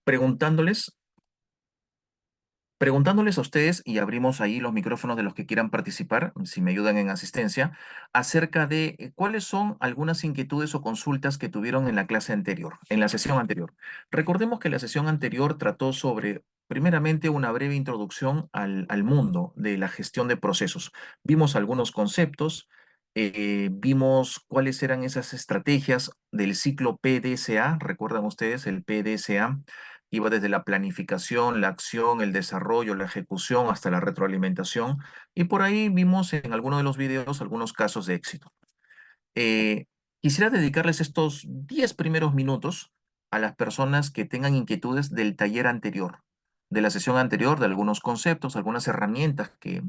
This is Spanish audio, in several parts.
preguntándoles preguntándoles a ustedes, y abrimos ahí los micrófonos de los que quieran participar, si me ayudan en asistencia, acerca de cuáles son algunas inquietudes o consultas que tuvieron en la clase anterior, en la sesión anterior. Recordemos que la sesión anterior trató sobre, primeramente, una breve introducción al mundo de la gestión de procesos. Vimos algunos conceptos, vimos cuáles eran esas estrategias del ciclo PDCA. ¿Recuerdan ustedes el PDCA? Iba desde la planificación, la acción, el desarrollo, la ejecución, hasta la retroalimentación. Y por ahí vimos en alguno de los videos algunos casos de éxito. Eh, Quisiera dedicarles estos 10 primeros minutos a las personas que tengan inquietudes del taller anterior, de la sesión anterior, de algunos conceptos, algunas herramientas que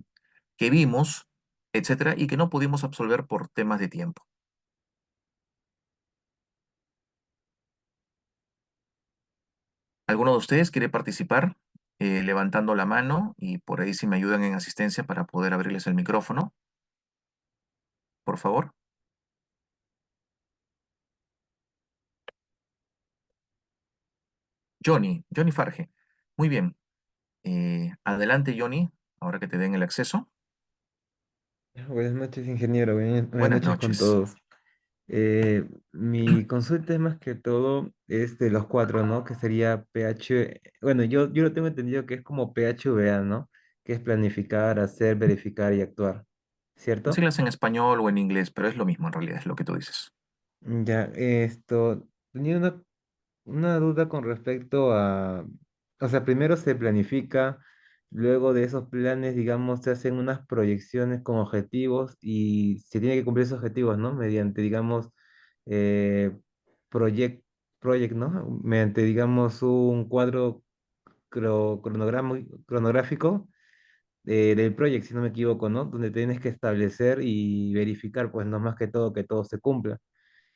vimos, etcétera, y que no pudimos absolver por temas de tiempo. ¿Alguno de ustedes quiere participar levantando la mano y por ahí si me ayudan en asistencia para poder abrirles el micrófono, por favor? Johnny Farge. Muy bien. Adelante, Johnny, ahora que te den el acceso. Buenas noches, ingeniero. Buenas Buenas noches con noches. todos. Mi consulta es más que todo es de los cuatro, ¿no? Que sería PH. Bueno, yo lo tengo entendido que es como PHVA, ¿no? Que es planificar, hacer, verificar y actuar. Las ¿Cierto? siglas en español o en inglés, pero es lo mismo en realidad, es lo que tú dices. Ya, tenía una duda con respecto a, o sea, primero se planifica, luego de esos planes, digamos, se hacen unas proyecciones con objetivos y se tiene que cumplir esos objetivos, ¿no? Mediante, digamos, eh, project, ¿no? Mediante, digamos, un cuadro cronográfico del proyecto, si no me equivoco, ¿no? Donde tienes que establecer y verificar, pues, no más que todo, que todo se cumpla.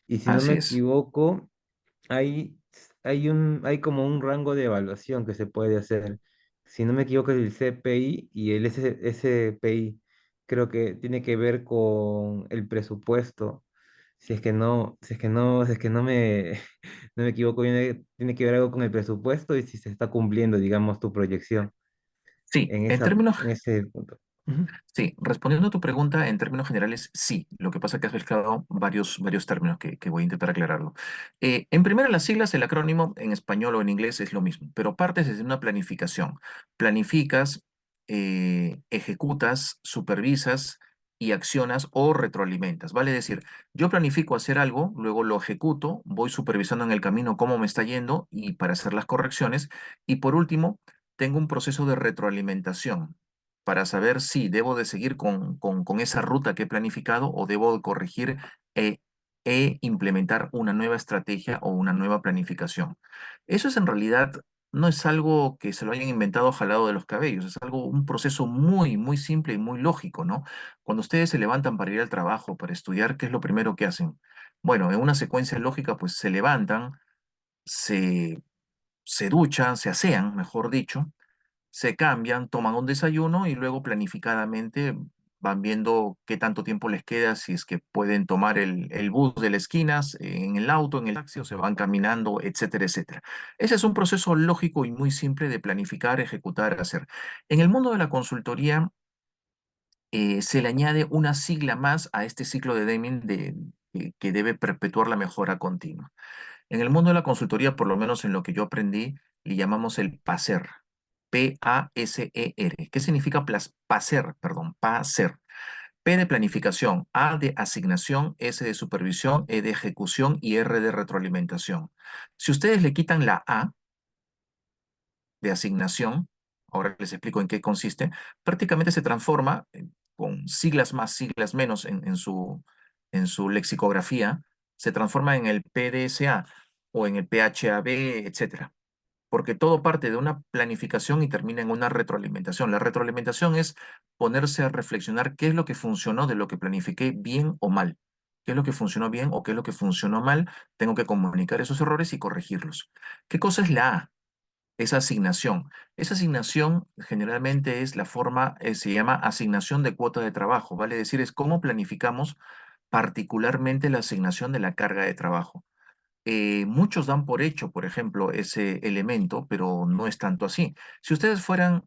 Y si no me Así es. equivoco, hay, hay como un rango de evaluación que se puede hacer. Si no me equivoco, es el CPI y el SPI. Creo que tiene que ver con el presupuesto. Si es que no me, no me equivoco, tiene que ver algo con el presupuesto y si se está cumpliendo, digamos, tu proyección Sí, en en términos en ese punto. Ujú. Sí, respondiendo a tu pregunta, en términos generales, sí. Lo que pasa es que has mezclado varios términos que voy a intentar aclararlo. En primera, las siglas, el acrónimo en español o en inglés es lo mismo, pero partes desde una planificación. Planificas, ejecutas, supervisas y accionas o retroalimentas. Vale decir, yo planifico hacer algo, luego lo ejecuto, voy supervisando en el camino cómo me está yendo y para hacer las correcciones. Y por último, tengo un proceso de retroalimentación para saber si debo de seguir con esa ruta que he planificado o debo de corregir e, e implementar una nueva estrategia o una nueva planificación. Eso es en realidad, no es algo que se lo hayan inventado jalado de los cabellos, es algo, un proceso muy simple y muy lógico, ¿no? Cuando ustedes se levantan para ir al trabajo, para estudiar, ¿qué es lo primero que hacen? Bueno, en una secuencia lógica, pues se levantan, se, se duchan, se asean, mejor dicho, se cambian, toman un desayuno y luego planificadamente van viendo qué tanto tiempo les queda, si es que pueden tomar el bus de las esquinas, en el auto, en el taxi, o se van caminando, etcétera, etcétera. Ese es un proceso lógico y muy simple de planificar, ejecutar, hacer. En el mundo de la consultoría, se le añade una sigla más a este ciclo de Deming que debe perpetuar la mejora continua. En el mundo de la consultoría, por lo menos en lo que yo aprendí, le llamamos el PASER. PASER. ¿Qué significa PASER? Perdón, PASER. P de planificación, A de asignación, S de supervisión, E de ejecución y R de retroalimentación. Si ustedes le quitan la A de asignación, ahora les explico en qué consiste, prácticamente se transforma con siglas más, siglas menos en su lexicografía, se transforma en el PDSA o en el PHAB, etcétera, porque todo parte de una planificación y termina en una retroalimentación. La retroalimentación es ponerse a reflexionar qué es lo que funcionó de lo que planifiqué bien o mal. ¿Qué es lo que funcionó bien o qué es lo que funcionó mal? Tengo que comunicar esos errores y corregirlos. ¿Qué cosa es la A? Esa asignación. Esa asignación generalmente es la forma, se llama asignación de cuota de trabajo, vale decir, es cómo planificamos particularmente la asignación de la carga de trabajo. Muchos dan por hecho, por ejemplo, ese elemento, pero no es tanto así. Si ustedes fueran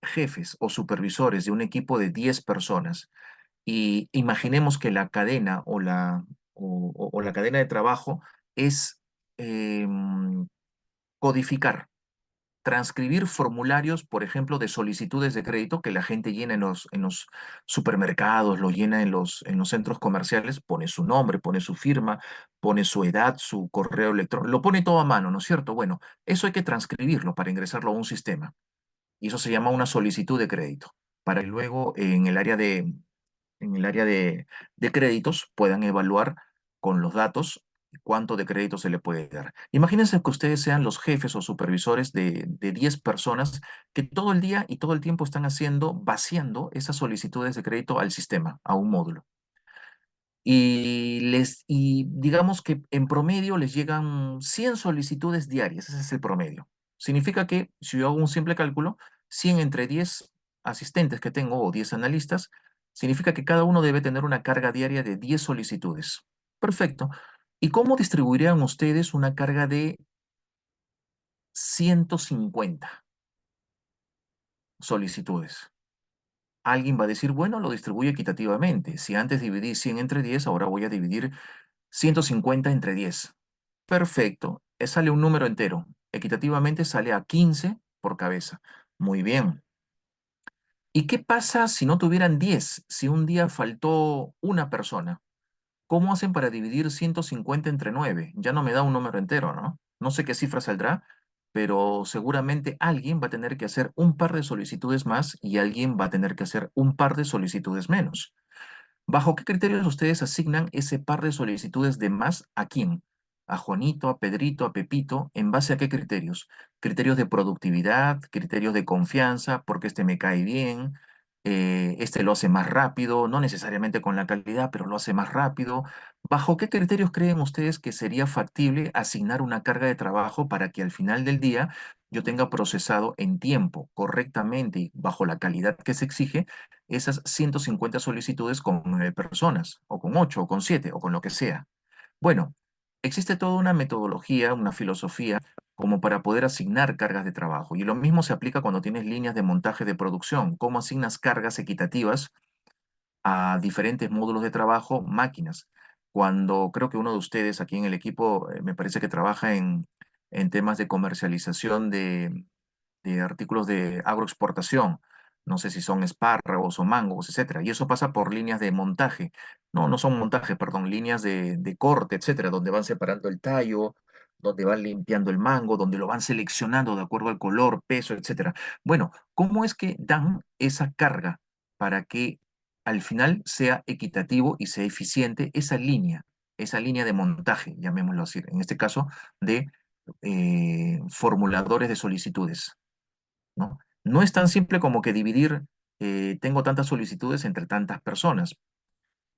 jefes o supervisores de un equipo de 10 personas y imaginemos que la cadena o la cadena de trabajo es codificar, transcribir formularios, por ejemplo, de solicitudes de crédito que la gente llena en los supermercados, lo llena en los centros comerciales, pone su nombre, pone su firma, pone su edad, su correo electrónico, lo pone todo a mano, ¿no es cierto? Bueno, eso hay que transcribirlo para ingresarlo a un sistema y eso se llama una solicitud de crédito, para que luego en el área de créditos puedan evaluar con los datos cuánto de crédito se le puede dar. Imagínense que ustedes sean los jefes o supervisores de 10 personas que todo el día y todo el tiempo están haciendo, vaciando esas solicitudes de crédito al sistema, a un módulo. Y digamos que en promedio les llegan 100 solicitudes diarias, ese es el promedio. Significa que si yo hago un simple cálculo, 100 entre 10 asistentes que tengo o 10 analistas, significa que cada uno debe tener una carga diaria de 10 solicitudes. Perfecto. ¿Y cómo distribuirían ustedes una carga de 150 solicitudes? Alguien va a decir, bueno, lo distribuye equitativamente. Si antes dividí 100 entre 10, ahora voy a dividir 150 entre 10. Perfecto. Sale un número entero. Equitativamente sale a 15 por cabeza. Muy bien. ¿Y qué pasa si no tuvieran 10? Si un día faltó una persona. ¿Cómo hacen para dividir 150 entre 9? Ya no me da un número entero, ¿no? No sé qué cifra saldrá, pero seguramente alguien va a tener que hacer un par de solicitudes más y alguien va a tener que hacer un par de solicitudes menos. ¿Bajo qué criterios ustedes asignan ese par de solicitudes de más a quién? ¿A Juanito, a Pedrito, a Pepito? ¿En base a qué criterios? ¿Criterios de productividad, criterios de confianza, porque este me cae bien, este lo hace más rápido, no necesariamente con la calidad, pero lo hace más rápido? ¿Bajo qué criterios creen ustedes que sería factible asignar una carga de trabajo para que al final del día yo tenga procesado en tiempo, correctamente y bajo la calidad que se exige esas 150 solicitudes con 9 personas, o con 8, o con 7, o con lo que sea? Bueno, existe toda una metodología, una filosofía, como para poder asignar cargas de trabajo. Y lo mismo se aplica cuando tienes líneas de montaje de producción. ¿Cómo asignas cargas equitativas a diferentes módulos de trabajo, máquinas? Cuando creo que uno de ustedes aquí en el equipo, me parece que trabaja en temas de comercialización de artículos de agroexportación. No sé si son espárragos o mangos, etcétera. Y eso pasa por líneas de montaje. No, no son montaje, perdón, líneas de corte, etcétera, donde van separando el tallo, donde van limpiando el mango, donde lo van seleccionando de acuerdo al color, peso, etcétera. Bueno, ¿cómo es que dan esa carga para que al final sea equitativo y sea eficiente esa línea de montaje, llamémoslo así, en este caso de formuladores de solicitudes? ¿No? No es tan simple como que dividir, tengo tantas solicitudes entre tantas personas,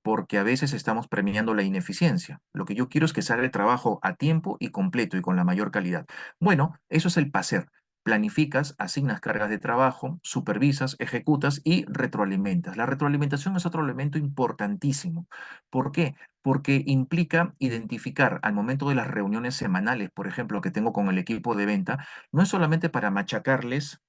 porque a veces estamos premiando la ineficiencia. Lo que yo quiero es que salga el trabajo a tiempo y completo y con la mayor calidad. Bueno, eso es el PACER. Planificas, asignas cargas de trabajo, supervisas, ejecutas y retroalimentas. La retroalimentación es otro elemento importantísimo. ¿Por qué? Porque implica identificar al momento de las reuniones semanales, por ejemplo, que tengo con el equipo de venta, no es solamente para machacarles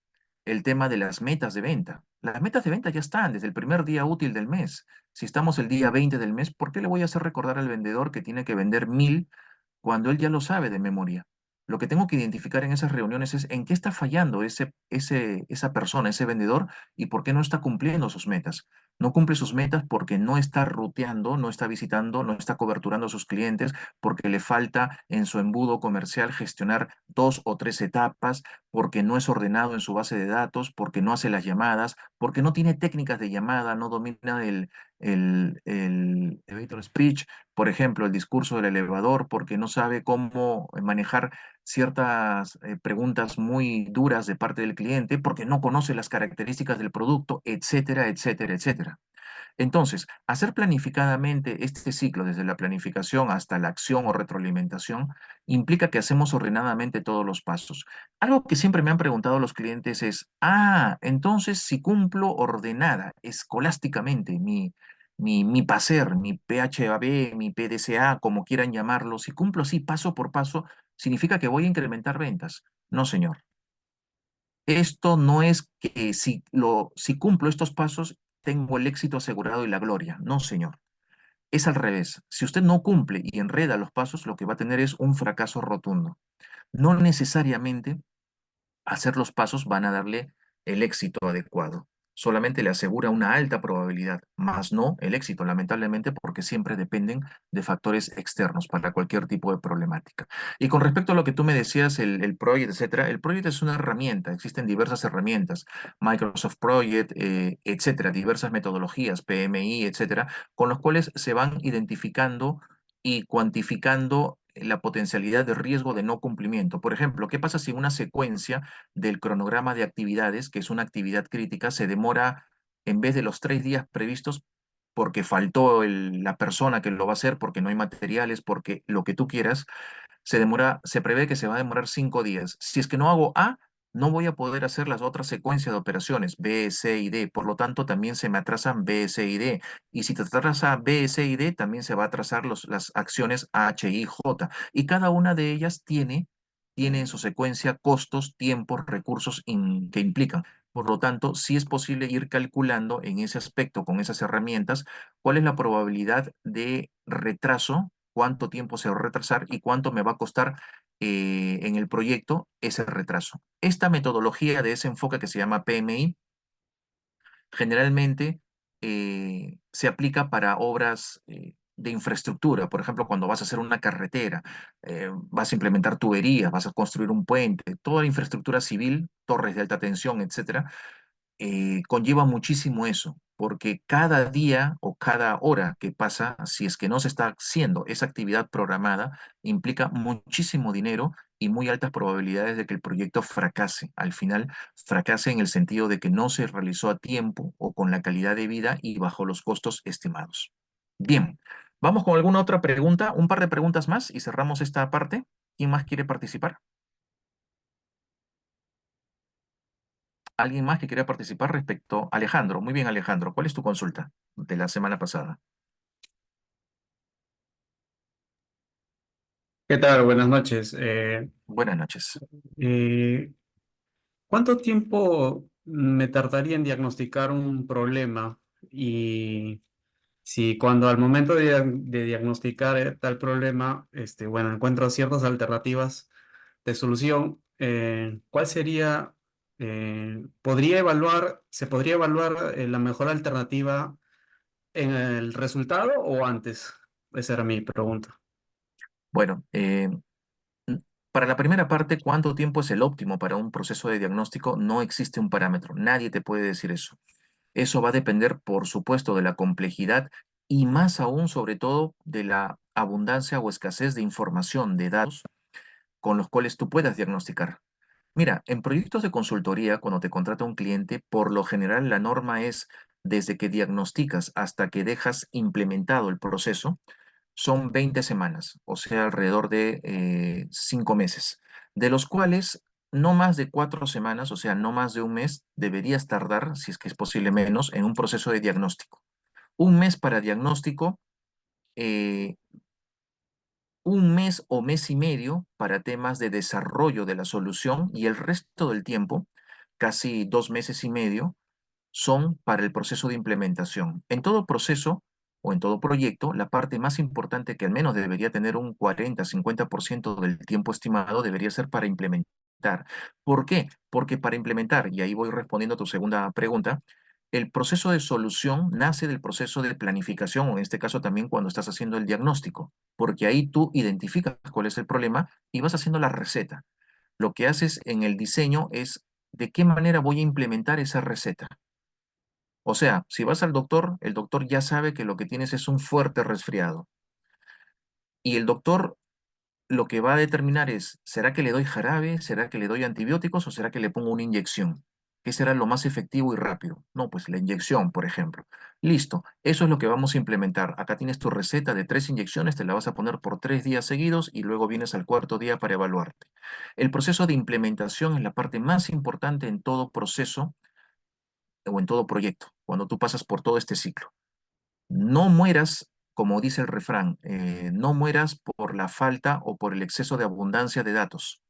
el tema de las metas de venta. Las metas de venta ya están desde el primer día útil del mes. Si estamos el día 20 del mes, ¿por qué le voy a hacer recordar al vendedor que tiene que vender 1000 cuando él ya lo sabe de memoria? Lo que tengo que identificar en esas reuniones es en qué está fallando esa persona, ese vendedor, y por qué no está cumpliendo sus metas. No cumple sus metas porque no está ruteando, no está visitando, no está coberturando a sus clientes, porque le falta en su embudo comercial gestionar 2 o 3 etapas, porque no es ordenado en su base de datos, porque no hace las llamadas, porque no tiene técnicas de llamada, no domina el elevator speech, por ejemplo, el discurso del elevador, porque no sabe cómo manejar ciertas preguntas muy duras de parte del cliente, porque no conoce las características del producto, etcétera, etcétera, etcétera. Entonces, hacer planificadamente este ciclo desde la planificación hasta la acción o retroalimentación implica que hacemos ordenadamente todos los pasos. Algo que siempre me han preguntado los clientes es, entonces si cumplo ordenada, escolásticamente, mi PASER, mi PHAB, mi PDCA, como quieran llamarlo, si cumplo así paso por paso, significa que voy a incrementar ventas. No, señor. Esto no es que si cumplo estos pasos, tengo el éxito asegurado y la gloria. No, señor. Es al revés. Si usted no cumple y enreda los pasos, lo que va a tener es un fracaso rotundo. No necesariamente hacer los pasos van a darle el éxito adecuado. Solamente le asegura una alta probabilidad, más no el éxito, lamentablemente, porque siempre dependen de factores externos para cualquier tipo de problemática. Y con respecto a lo que tú me decías, el Project, etcétera, el Project es una herramienta, existen diversas herramientas, Microsoft Project, etcétera, diversas metodologías, PMI, etcétera, con los cuales se van identificando y cuantificando la potencialidad de riesgo de no cumplimiento. Por ejemplo, ¿qué pasa si una secuencia del cronograma de actividades, que es una actividad crítica, se demora en vez de los 3 días previstos porque faltó la persona que lo va a hacer, porque no hay materiales, porque lo que tú quieras, se prevé que se va a demorar 5 días. Si es que no hago A, no voy a poder hacer las otras secuencias de operaciones, B, C y D. Por lo tanto, también se me atrasan B, C y D. Y si te atrasa B, C y D, también se va a atrasar las acciones H, I, J. Y cada una de ellas tiene en su secuencia costos, tiempos, recursos que implican. Por lo tanto, sí es posible ir calculando en ese aspecto con esas herramientas cuál es la probabilidad de retraso, cuánto tiempo se va a retrasar y cuánto me va a costar en el proyecto ese retraso. Esta metodología de ese enfoque que se llama PMI generalmente se aplica para obras de infraestructura. Por ejemplo, cuando vas a hacer una carretera, vas a implementar tuberías, vas a construir un puente, toda la infraestructura civil, torres de alta tensión, etcétera, conlleva muchísimo eso, porque cada día o cada hora que pasa, si es que no se está haciendo esa actividad programada, implica muchísimo dinero y muy altas probabilidades de que el proyecto fracase. Al final, fracase en el sentido de que no se realizó a tiempo o con la calidad de vida y bajo los costos estimados. Bien, vamos con alguna otra pregunta, un par de preguntas más y cerramos esta parte. ¿Quién más quiere participar? ¿Alguien más que quiera participar respecto? Alejandro, muy bien, Alejandro. ¿Cuál es tu consulta de la semana pasada? ¿Qué tal? Buenas noches. Buenas noches. Eh, ¿Cuánto tiempo me tardaría en diagnosticar un problema? Y si cuando al momento de diagnosticar tal problema, bueno, encuentro ciertas alternativas de solución, ¿cuál sería, se podría evaluar la mejor alternativa en el resultado o antes? Esa era mi pregunta. Bueno, para la primera parte, ¿cuánto tiempo es el óptimo para un proceso de diagnóstico? No existe un parámetro. Nadie te puede decir eso. Eso va a depender, por supuesto, de la complejidad y más aún, sobre todo, de la abundancia o escasez de información, de datos con los cuales tú puedas diagnosticar. Mira, en proyectos de consultoría, cuando te contrata un cliente, por lo general la norma es desde que diagnosticas hasta que dejas implementado el proceso, son 20 semanas, o sea, alrededor de 5 meses, de los cuales no más de 4 semanas, o sea, no más de un mes, deberías tardar, si es que es posible menos, en un proceso de diagnóstico. Un mes para diagnóstico, eh, un mes o mes y medio para temas de desarrollo de la solución y el resto del tiempo, casi 2 meses y medio, son para el proceso de implementación. En todo proceso o en todo proyecto, la parte más importante que al menos debería tener un 40-50% del tiempo estimado debería ser para implementar. ¿Por qué? Porque para implementar, y ahí voy respondiendo a tu segunda pregunta, el proceso de solución nace del proceso de planificación, o en este caso también cuando estás haciendo el diagnóstico, porque ahí tú identificas cuál es el problema y vas haciendo la receta. Lo que haces en el diseño es de qué manera voy a implementar esa receta. O sea, si vas al doctor, el doctor ya sabe que lo que tienes es un fuerte resfriado. Y el doctor lo que va a determinar es, ¿será que le doy jarabe? ¿Será que le doy antibióticos? ¿O será que le pongo una inyección? ¿Qué será lo más efectivo y rápido? No, pues la inyección, por ejemplo. Listo, eso es lo que vamos a implementar. Acá tienes tu receta de 3 inyecciones, te la vas a poner por 3 días seguidos y luego vienes al cuarto día para evaluarte. El proceso de implementación es la parte más importante en todo proceso o en todo proyecto, cuando tú pasas por todo este ciclo. No mueras, como dice el refrán, no mueras por la falta o por el exceso de abundancia de datos.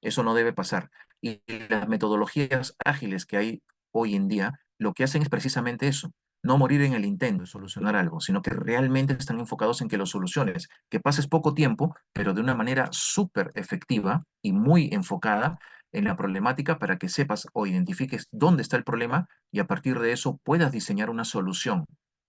Eso no debe pasar. Y las metodologías ágiles que hay hoy en día, lo que hacen es precisamente eso, no morir en el intento de solucionar algo, sino que realmente están enfocados en que lo soluciones, que pases poco tiempo, pero de una manera súper efectiva y muy enfocada en la problemática para que sepas o identifiques dónde está el problema y a partir de eso puedas diseñar una solución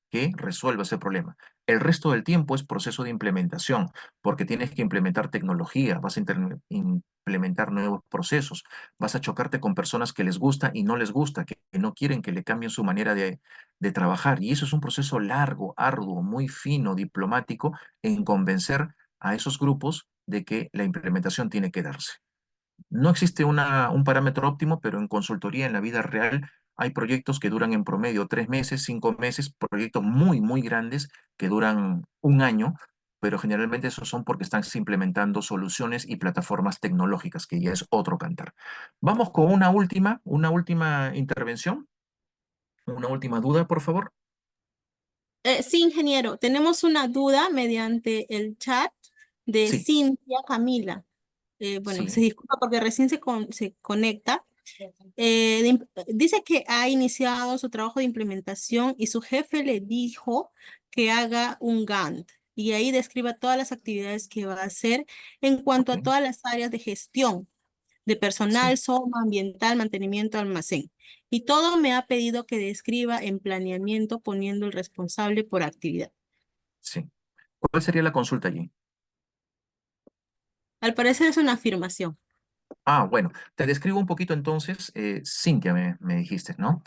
que resuelva ese problema. El resto del tiempo es proceso de implementación, porque tienes que implementar tecnología, vas a implementar nuevos procesos, vas a chocarte con personas que les gusta y no les gusta, que no quieren que le cambien su manera de trabajar. Y eso es un proceso largo, arduo, muy fino, diplomático, en convencer a esos grupos de que la implementación tiene que darse. No existe un parámetro óptimo, pero en consultoría, en la vida real, hay proyectos que duran en promedio 3 meses, 5 meses, proyectos muy, muy grandes que duran un año, pero generalmente esos son porque están implementando soluciones y plataformas tecnológicas, que ya es otro cantar. Vamos con una última intervención, una última duda, por favor. Sí, ingeniero, tenemos una duda mediante el chat de Sí, Cintia Camila. Bueno, se sí, disculpa porque recién se conecta. Dice que ha iniciado su trabajo de implementación y su jefe le dijo que haga un Gantt y ahí describa todas las actividades que va a hacer en cuanto ok, a todas las áreas de gestión de sí, personal, soma, ambiental, mantenimiento, almacén. Y todo me ha pedido que describa en planeamiento poniendo el responsable por actividad. sí. ¿Cuál sería la consulta allí? Al parecer es una afirmación. Ah, bueno, te describo un poquito entonces. Cintia me dijiste, ¿no?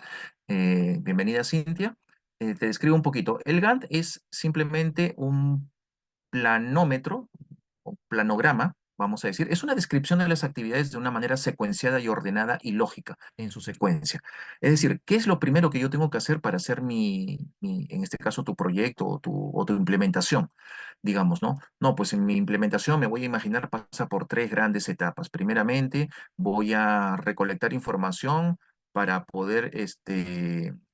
Bienvenida, Cintia. Te describo un poquito. El Gantt es simplemente un planómetro o planograma, vamos a decir. Es una descripción de las actividades de una manera secuenciada y ordenada y lógica en su secuencia. Es decir, ¿qué es lo primero que yo tengo que hacer para hacer en este caso, tu proyecto o tu implementación? Digamos, ¿no? No, pues en mi implementación me voy a imaginar pasa por tres grandes etapas. Primeramente, voy a recolectar información para poder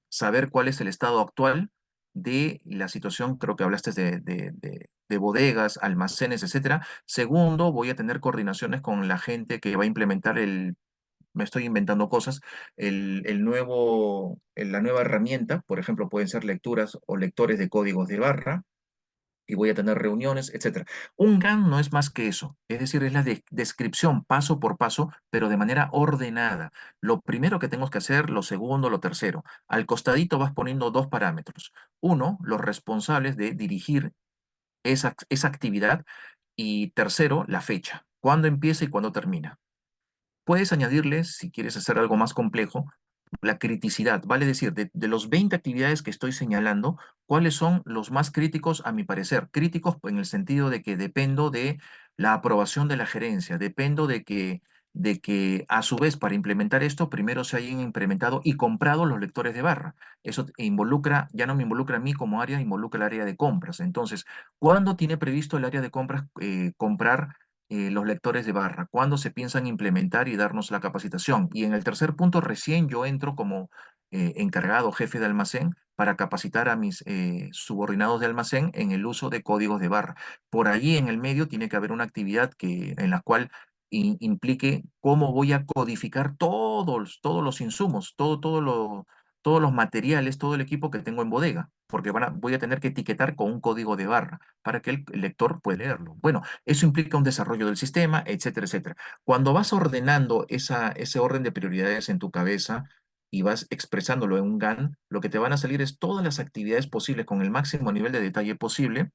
saber cuál es el estado actual de la situación, creo que hablaste de bodegas, almacenes, etcétera. Segundo, voy a tener coordinaciones con la gente que va a implementar me estoy inventando cosas, la nueva herramienta, por ejemplo, pueden ser lecturas o lectores de códigos de barra, y voy a tener reuniones, etcétera. Un Gantt no es más que eso, es decir, es la descripción paso por paso, pero de manera ordenada. Lo primero que tenemos que hacer, lo segundo, lo tercero. Al costadito vas poniendo dos parámetros. Uno, los responsables de dirigir esa actividad y tercero, la fecha. ¿Cuándo empieza y cuándo termina? Puedes añadirles, si quieres hacer algo más complejo, la criticidad, vale decir, de los 20 actividades que estoy señalando, ¿cuáles son los más críticos a mi parecer? Críticos en el sentido de que dependo de la aprobación de la gerencia, dependo de que a su vez para implementar esto, primero se hayan implementado y comprado los lectores de barra. Eso involucra, ya no me involucra a mí como área, involucra el área de compras. Entonces, ¿cuándo tiene previsto el área de compras comprar los lectores de barra? ¿Cuándo se piensan implementar y darnos la capacitación? Y en el tercer punto, recién yo entro como encargado, jefe de almacén, para capacitar a mis subordinados de almacén en el uso de códigos de barra. Por allí en el medio tiene que haber una actividad en la cual implique cómo voy a codificar todos los insumos, todos los materiales, todo el equipo que tengo en bodega, porque voy a tener que etiquetar con un código de barra para que el lector pueda leerlo. Bueno, eso implica un desarrollo del sistema, etcétera, etcétera. Cuando vas ordenando ese orden de prioridades en tu cabeza y vas expresándolo en un GAN, lo que te van a salir es todas las actividades posibles con el máximo nivel de detalle posible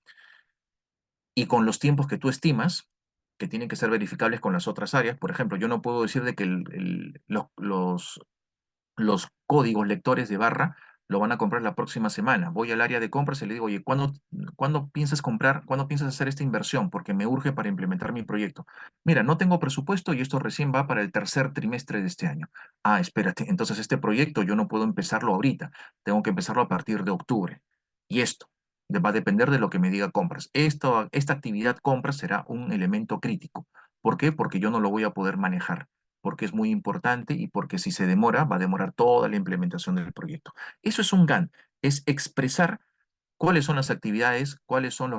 y con los tiempos que tú estimas, que tienen que ser verificables con las otras áreas. Por ejemplo, yo no puedo decir de que los códigos lectores de barra lo van a comprar la próxima semana. Voy al área de compras y le digo, oye, ¿cuándo piensas comprar? ¿Cuándo piensas hacer esta inversión? Porque me urge para implementar mi proyecto. Mira, no tengo presupuesto y esto recién va para el tercer trimestre de este año. Ah, espérate, entonces este proyecto yo no puedo empezarlo ahorita, tengo que empezarlo a partir de octubre. Y esto va a depender de lo que me diga compras. Esta actividad compras será un elemento crítico. ¿Por qué? Porque yo no lo voy a poder manejar, porque es muy importante y porque si se demora, va a demorar toda la implementación del proyecto. Eso es un GAN, es expresar cuáles son las actividades, quiénes son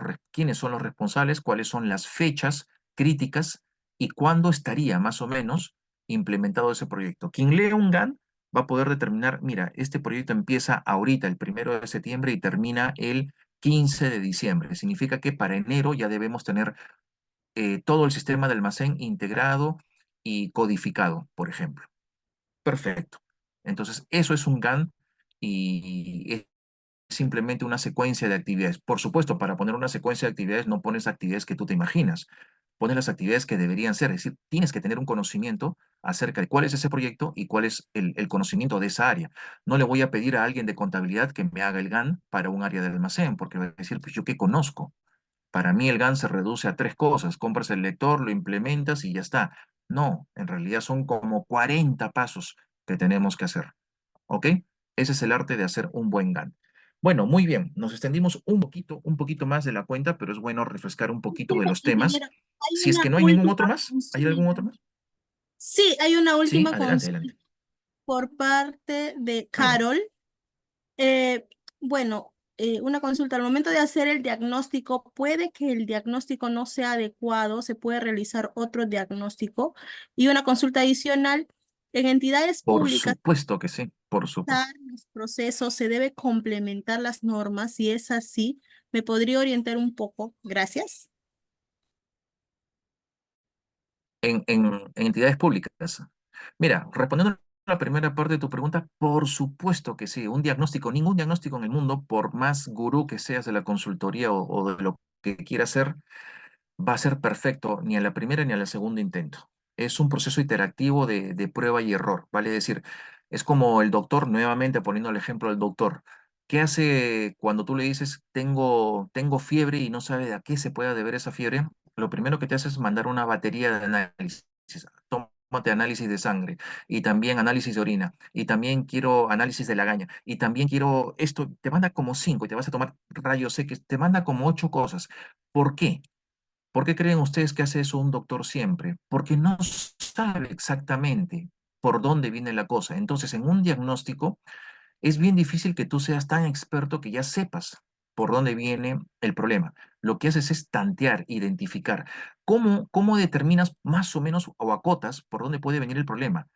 los responsables, cuáles son las fechas críticas y cuándo estaría más o menos implementado ese proyecto. Quien lea un Gantt va a poder determinar, mira, este proyecto empieza ahorita, el 1 de septiembre, y termina el 15 de diciembre. Significa que para enero ya debemos tener todo el sistema de almacén integrado y codificado, por ejemplo. Perfecto. Entonces, eso es un Gantt y es simplemente una secuencia de actividades. Por supuesto, para poner una secuencia de actividades no pones actividades que tú te imaginas, pones las actividades que deberían ser, es decir, tienes que tener un conocimiento acerca de cuál es ese proyecto y cuál es el conocimiento de esa área. No le voy a pedir a alguien de contabilidad que me haga el Gantt para un área de almacén, porque va a decir, pues yo qué conozco. Para mí el Gantt se reduce a tres cosas: compras el lector, lo implementas y ya está. No, en realidad son como 40 pasos que tenemos que hacer. ¿Ok? Ese es el arte de hacer un buen Gantt. Bueno, muy bien, nos extendimos un poquito más de la cuenta, pero es bueno refrescar un poquito de Disculpe, los temas. ingeniero, hay Si es que una no hay ningún otro última más, ¿hay algún consulta. otro más? Sí, hay una Sí, última adelante, consulta adelante. por parte de A ver, Carol. Eh, bueno, una consulta. Al momento de hacer el diagnóstico, puede que el diagnóstico no sea adecuado, se puede realizar otro diagnóstico. Y una consulta adicional, en entidades por públicas, supuesto que sí, por supuesto. los procesos se debe complementar las normas. Si es así, ¿me podría orientar un poco? Gracias. En entidades públicas. Mira, respondiendo a la primera parte de tu pregunta, por supuesto que sí. Un diagnóstico, ningún diagnóstico en el mundo, por más gurú que seas de la consultoría o de lo que quieras hacer, va a ser perfecto ni a la primera ni a la segunda intento. Es un proceso iterativo de prueba y error, ¿vale? Es decir, es como el doctor, nuevamente poniendo el ejemplo del doctor. ¿Qué hace cuando tú le dices, tengo fiebre y no sabe a qué se puede deber esa fiebre? Lo primero que te hace es mandar una batería de análisis. Tómate análisis de sangre y también análisis de orina y también quiero análisis de lagaña y también quiero esto. Te manda como 5 y te vas a tomar rayos X, te manda como 8 cosas. ¿Por qué? ¿Por qué creen ustedes que hace eso un doctor siempre? Porque no sabe exactamente por dónde viene la cosa. Entonces, en un diagnóstico es bien difícil que tú seas tan experto que ya sepas por dónde viene el problema. Lo que haces es tantear, identificar. ¿Cómo determinas más o menos o acotas por dónde puede venir el problema?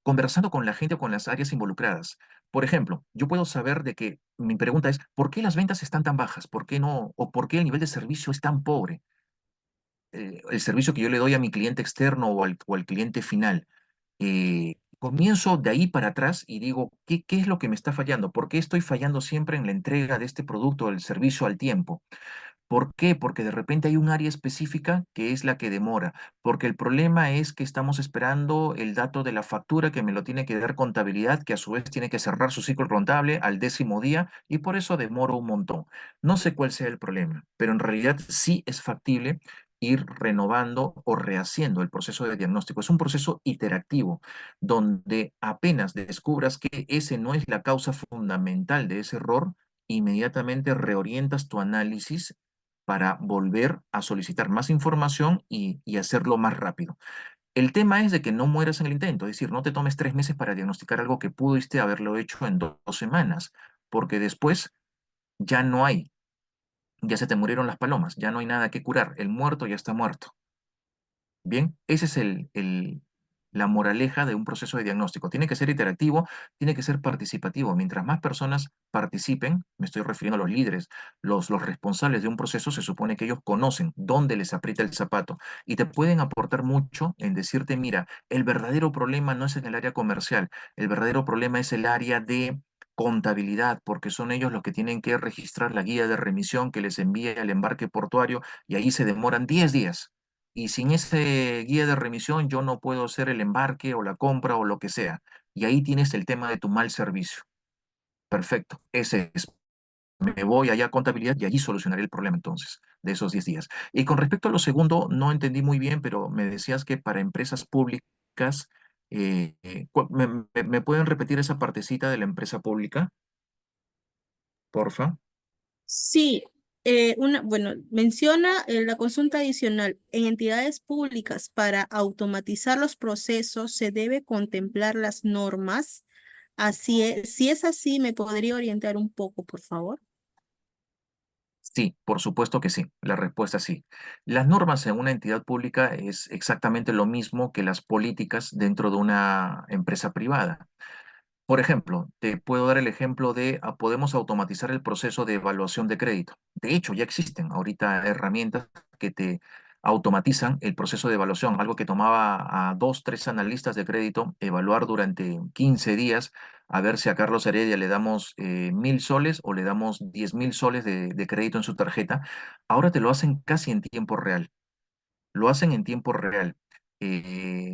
Conversando con la gente o con las áreas involucradas. Por ejemplo, yo puedo saber de que mi pregunta es, ¿por qué las ventas están tan bajas? ¿Por qué no? ¿O por qué el nivel de servicio es tan pobre? El servicio que yo le doy a mi cliente externo o al cliente final. Comienzo de ahí para atrás y digo, ¿qué es lo que me está fallando? ¿Por qué estoy fallando siempre en la entrega de este producto o el servicio al tiempo? ¿Por qué? Porque de repente hay un área específica que es la que demora, porque el problema es que estamos esperando el dato de la factura que me lo tiene que dar contabilidad, que a su vez tiene que cerrar su ciclo contable al 10.º día y por eso demoro un montón. No sé cuál sea el problema, pero en realidad sí es factible ir renovando o rehaciendo el proceso de diagnóstico. Es un proceso iterativo donde apenas descubras que ese no es la causa fundamental de ese error, inmediatamente reorientas tu análisis para volver a solicitar más información y hacerlo más rápido. El tema es de que no mueras en el intento, es decir, no te tomes 3 meses para diagnosticar algo que pudiste haberlo hecho en 2 semanas, porque después ya no hay, ya se te murieron las palomas, ya no hay nada que curar, el muerto ya está muerto. Bien, esa es la moraleja de un proceso de diagnóstico. Tiene que ser interactivo, tiene que ser participativo. Mientras más personas participen, me estoy refiriendo a los líderes, los responsables de un proceso, se supone que ellos conocen dónde les aprieta el zapato y te pueden aportar mucho en decirte, mira, el verdadero problema no es en el área comercial, el verdadero problema es el área de contabilidad, porque son ellos los que tienen que registrar la guía de remisión que les envía el embarque portuario y ahí se demoran 10 días. Y sin ese guía de remisión yo no puedo hacer el embarque o la compra o lo que sea. Y ahí tienes el tema de tu mal servicio. Perfecto. Ese es. Me voy allá a contabilidad y allí solucionaré el problema entonces de esos 10 días. Y con respecto a lo segundo, no entendí muy bien, pero me decías que para empresas públicas, ¿me pueden repetir esa partecita de la empresa pública, porfa? Sí, bueno, menciona la consulta adicional. En entidades públicas, para automatizar los procesos, se debe contemplar las normas. Así es, si es así, ¿me podría orientar un poco, por favor? Sí, por supuesto que sí. La respuesta es sí. Las normas en una entidad pública es exactamente lo mismo que las políticas dentro de una empresa privada. Por ejemplo, te puedo dar el ejemplo de podemos automatizar el proceso de evaluación de crédito. De hecho, ya existen ahorita herramientas que te automatizan el proceso de evaluación, algo que tomaba a 2, 3 analistas de crédito evaluar durante 15 días a ver si a Carlos Heredia le damos 1.000 soles o le damos 10.000 soles de crédito en su tarjeta. Ahora te lo hacen casi en tiempo real. Lo hacen en tiempo real.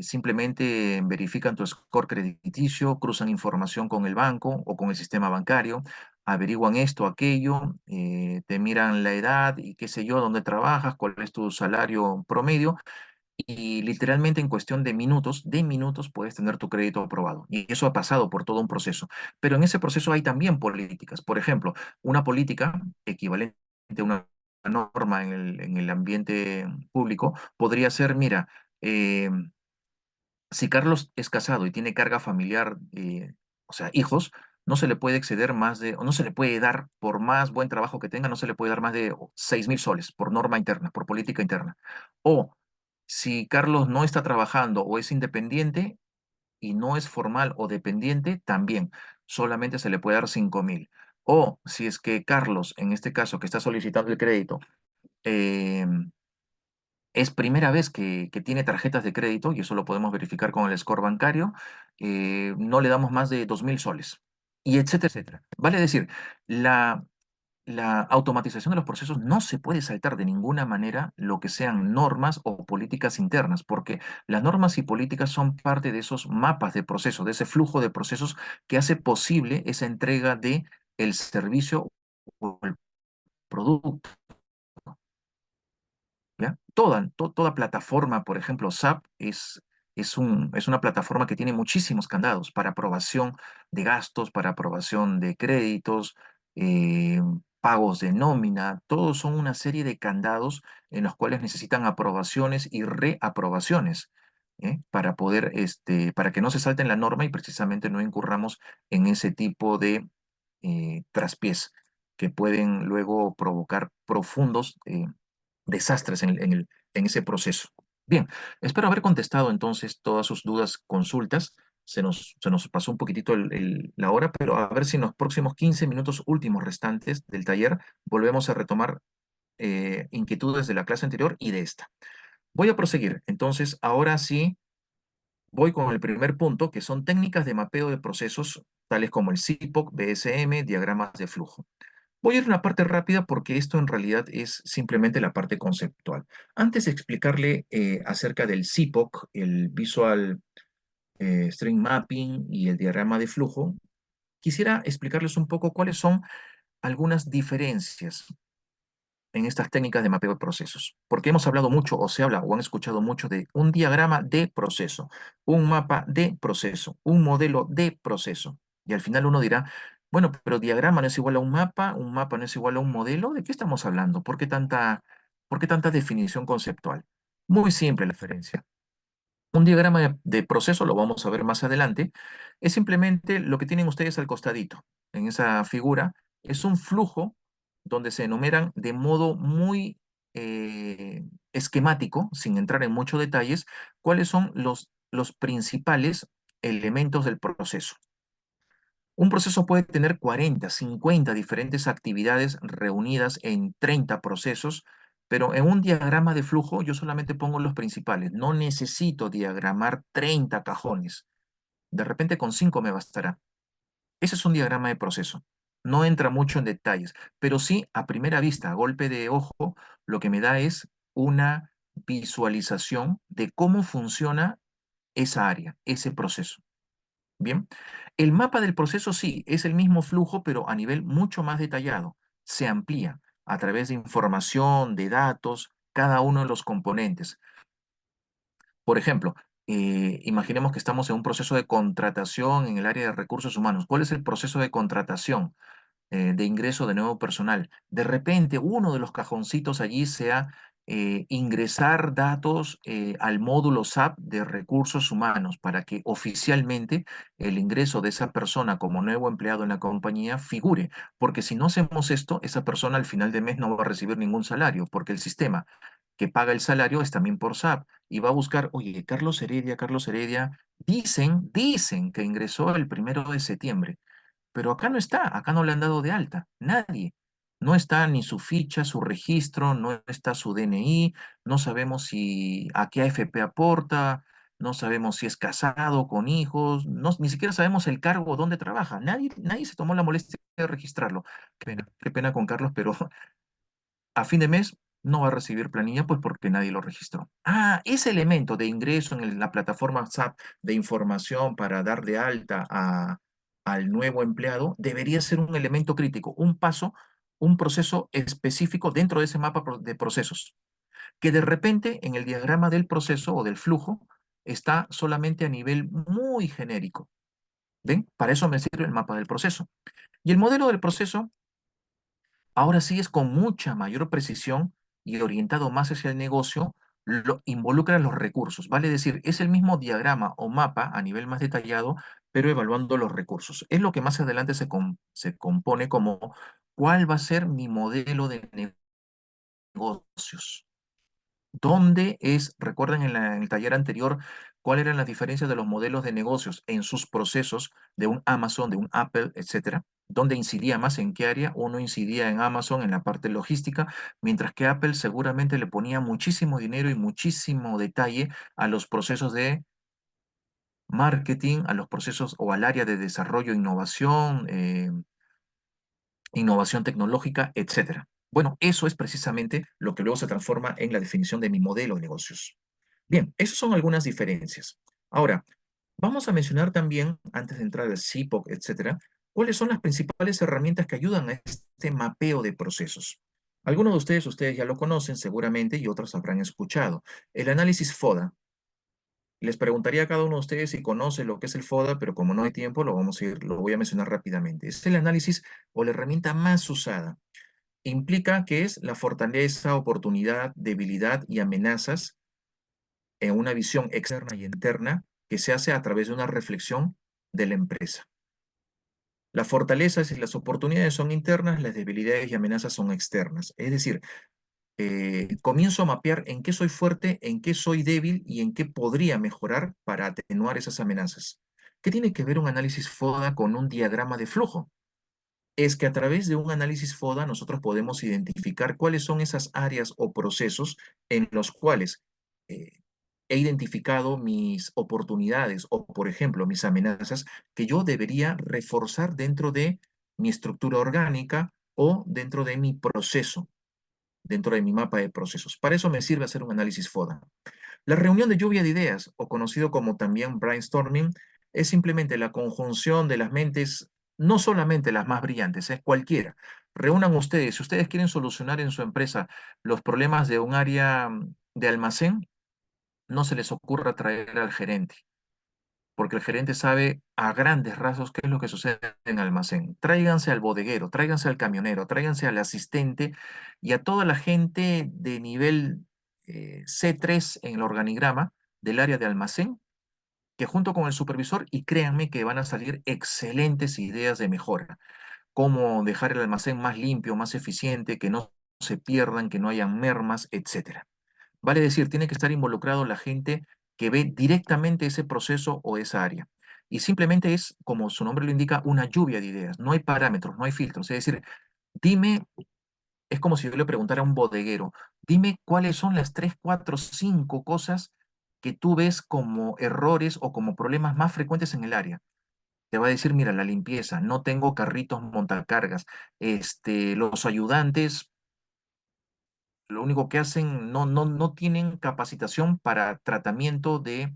Simplemente verifican tu score crediticio, cruzan información con el banco o con el sistema bancario, averiguan esto, aquello, te miran la edad y qué sé yo, dónde trabajas, cuál es tu salario promedio y literalmente en cuestión de minutos puedes tener tu crédito aprobado. Y eso ha pasado por todo un proceso. Pero en ese proceso hay también políticas. Por ejemplo, una política equivalente a una norma en el ambiente público podría ser, mira, eh, si Carlos es casado y tiene carga familiar, o sea, hijos, no se le puede exceder más de, o no se le puede dar, por más buen trabajo que tenga, no se le puede dar más de 6.000 soles por norma interna, por política interna. O si Carlos no está trabajando o es independiente y no es formal o dependiente, también solamente se le puede dar 5.000. O si es que Carlos, en este caso que está solicitando el crédito, eh, es primera vez que tiene tarjetas de crédito, y eso lo podemos verificar con el score bancario, no le damos más de 2.000 soles, y etcétera, etcétera. Vale decir, la, la automatización de los procesos no se puede saltar de ninguna manera lo que sean normas o políticas internas, porque las normas y políticas son parte de esos mapas de procesos, de ese flujo de procesos que hace posible esa entrega de el servicio o el producto. ¿Ya? Toda plataforma, por ejemplo, SAP es una plataforma que tiene muchísimos candados para aprobación de gastos, para aprobación de créditos, eh, pagos de nómina, todos son una serie de candados en los cuales necesitan aprobaciones y reaprobaciones, para poder, para que no se salten la norma y precisamente no incurramos en ese tipo de traspiés que pueden luego provocar profundos desastres en ese proceso. Bien, espero haber contestado entonces todas sus dudas, consultas. Se nos pasó un poquitito la hora, pero a ver si en los próximos 15 minutos últimos restantes del taller volvemos a retomar inquietudes de la clase anterior y de esta. Voy a proseguir. Entonces, ahora sí, voy con el primer punto, que son técnicas de mapeo de procesos, tales como el CIPOC, BSM, diagramas de flujo. Voy a ir a una parte rápida porque esto en realidad es simplemente la parte conceptual. Antes de explicarle acerca del CIPOC, el Visual String Mapping y el diagrama de flujo, quisiera explicarles un poco cuáles son algunas diferencias en estas técnicas de mapeo de procesos. Porque hemos hablado mucho, o se habla, o han escuchado mucho de un diagrama de proceso, un mapa de proceso, un modelo de proceso. Y al final uno dirá, bueno, pero diagrama no es igual a un mapa no es igual a un modelo, ¿de qué estamos hablando? ¿Por qué tanta definición conceptual? Muy simple la diferencia. Un diagrama de proceso, lo vamos a ver más adelante, es simplemente lo que tienen ustedes al costadito. En esa figura es un flujo donde se enumeran de modo muy esquemático, sin entrar en muchos detalles, cuáles son los principales elementos del proceso. Un proceso puede tener 40, 50 diferentes actividades reunidas en 30 procesos, pero en un diagrama de flujo yo solamente pongo los principales. No necesito diagramar 30 cajones. De repente con 5 me bastará. Ese es un diagrama de proceso. No entra mucho en detalles, pero sí a primera vista, a golpe de ojo, lo que me da es una visualización de cómo funciona esa área, ese proceso. Bien, el mapa del proceso sí, es el mismo flujo, pero a nivel mucho más detallado. Se amplía a través de información, de datos, cada uno de los componentes. Por ejemplo, imaginemos que estamos en un proceso de contratación en el área de recursos humanos. ¿Cuál es el proceso de contratación, de ingreso de nuevo personal? De repente, uno de los cajoncitos allí sea ingresar datos al módulo SAP de recursos humanos para que oficialmente el ingreso de esa persona como nuevo empleado en la compañía figure. Porque si no hacemos esto, esa persona al final de mes no va a recibir ningún salario, porque el sistema que paga el salario es también por SAP y va a buscar, oye, Carlos Heredia, dicen que ingresó el 1 de septiembre, pero acá no está, acá no le han dado de alta, nadie. No está ni su ficha, su registro, no está su DNI, no sabemos si a qué AFP aporta, no sabemos si es casado, con hijos, ni siquiera sabemos el cargo dónde trabaja. Nadie se tomó la molestia de registrarlo. Qué pena con Carlos, pero a fin de mes no va a recibir planilla, pues porque nadie lo registró. Ah, ese elemento de ingreso en la plataforma SAP de información para dar de alta al nuevo empleado debería ser un elemento crítico, un paso, un proceso específico dentro de ese mapa de procesos, que de repente en el diagrama del proceso o del flujo está solamente a nivel muy genérico. ¿Ven? Para eso me sirve el mapa del proceso. Y el modelo del proceso ahora sí es con mucha mayor precisión y orientado más hacia el negocio, involucra los recursos, vale decir, es el mismo diagrama o mapa a nivel más detallado, pero evaluando los recursos. Es lo que más adelante se compone como cuál va a ser mi modelo de negocios. ¿Dónde es, recuerden en el taller anterior, cuáles eran las diferencias de los modelos de negocios en sus procesos de un Amazon, de un Apple, etcétera? ¿Dónde incidía más? ¿En qué área? Uno incidía en Amazon, en la parte logística, mientras que Apple seguramente le ponía muchísimo dinero y muchísimo detalle a los procesos de marketing, a los procesos o al área de desarrollo, innovación, innovación tecnológica, etcétera. Bueno, eso es precisamente lo que luego se transforma en la definición de mi modelo de negocios. Bien, esas son algunas diferencias. Ahora, vamos a mencionar también, antes de entrar al CIPOC, etcétera, cuáles son las principales herramientas que ayudan a este mapeo de procesos. Algunos de ustedes ya lo conocen seguramente y otros habrán escuchado. El análisis FODA. Les preguntaría a cada uno de ustedes si conoce lo que es el FODA, pero como no hay tiempo, lo voy a mencionar rápidamente. Es el análisis o la herramienta más usada. Implica que es la fortaleza, oportunidad, debilidad y amenazas en una visión externa y interna que se hace a través de una reflexión de la empresa. Las fortalezas y las oportunidades son internas, las debilidades y amenazas son externas. Es decir, comienzo a mapear en qué soy fuerte, en qué soy débil y en qué podría mejorar para atenuar esas amenazas. ¿Qué tiene que ver un análisis FODA con un diagrama de flujo? Es que a través de un análisis FODA nosotros podemos identificar cuáles son esas áreas o procesos en los cuales eh, he identificado mis oportunidades o, por ejemplo, mis amenazas que yo debería reforzar dentro de mi estructura orgánica o dentro de mi proceso, dentro de mi mapa de procesos. Para eso me sirve hacer un análisis FODA. La reunión de lluvia de ideas, o conocido como también brainstorming, es simplemente la conjunción de las mentes, no solamente las más brillantes, es cualquiera. Reúnan ustedes, si ustedes quieren solucionar en su empresa los problemas de un área de almacén, no se les ocurra traer al gerente, porque el gerente sabe a grandes rasgos qué es lo que sucede en almacén. Tráiganse al bodeguero, tráiganse al camionero, tráiganse al asistente y a toda la gente de nivel C3 en el organigrama del área de almacén, que junto con el supervisor, y créanme que van a salir excelentes ideas de mejora. Cómo dejar el almacén más limpio, más eficiente, que no se pierdan, que no hayan mermas, etcétera. Vale decir, tiene que estar involucrado la gente que ve directamente ese proceso o esa área. Y simplemente es, como su nombre lo indica, una lluvia de ideas. No hay parámetros, no hay filtros. Es decir, dime, es como si yo le preguntara a un bodeguero, dime cuáles son las 3, 4, 5 cosas que tú ves como errores o como problemas más frecuentes en el área. Te va a decir, mira, la limpieza, no tengo carritos montacargas, los ayudantes lo único que hacen, no tienen capacitación para tratamiento de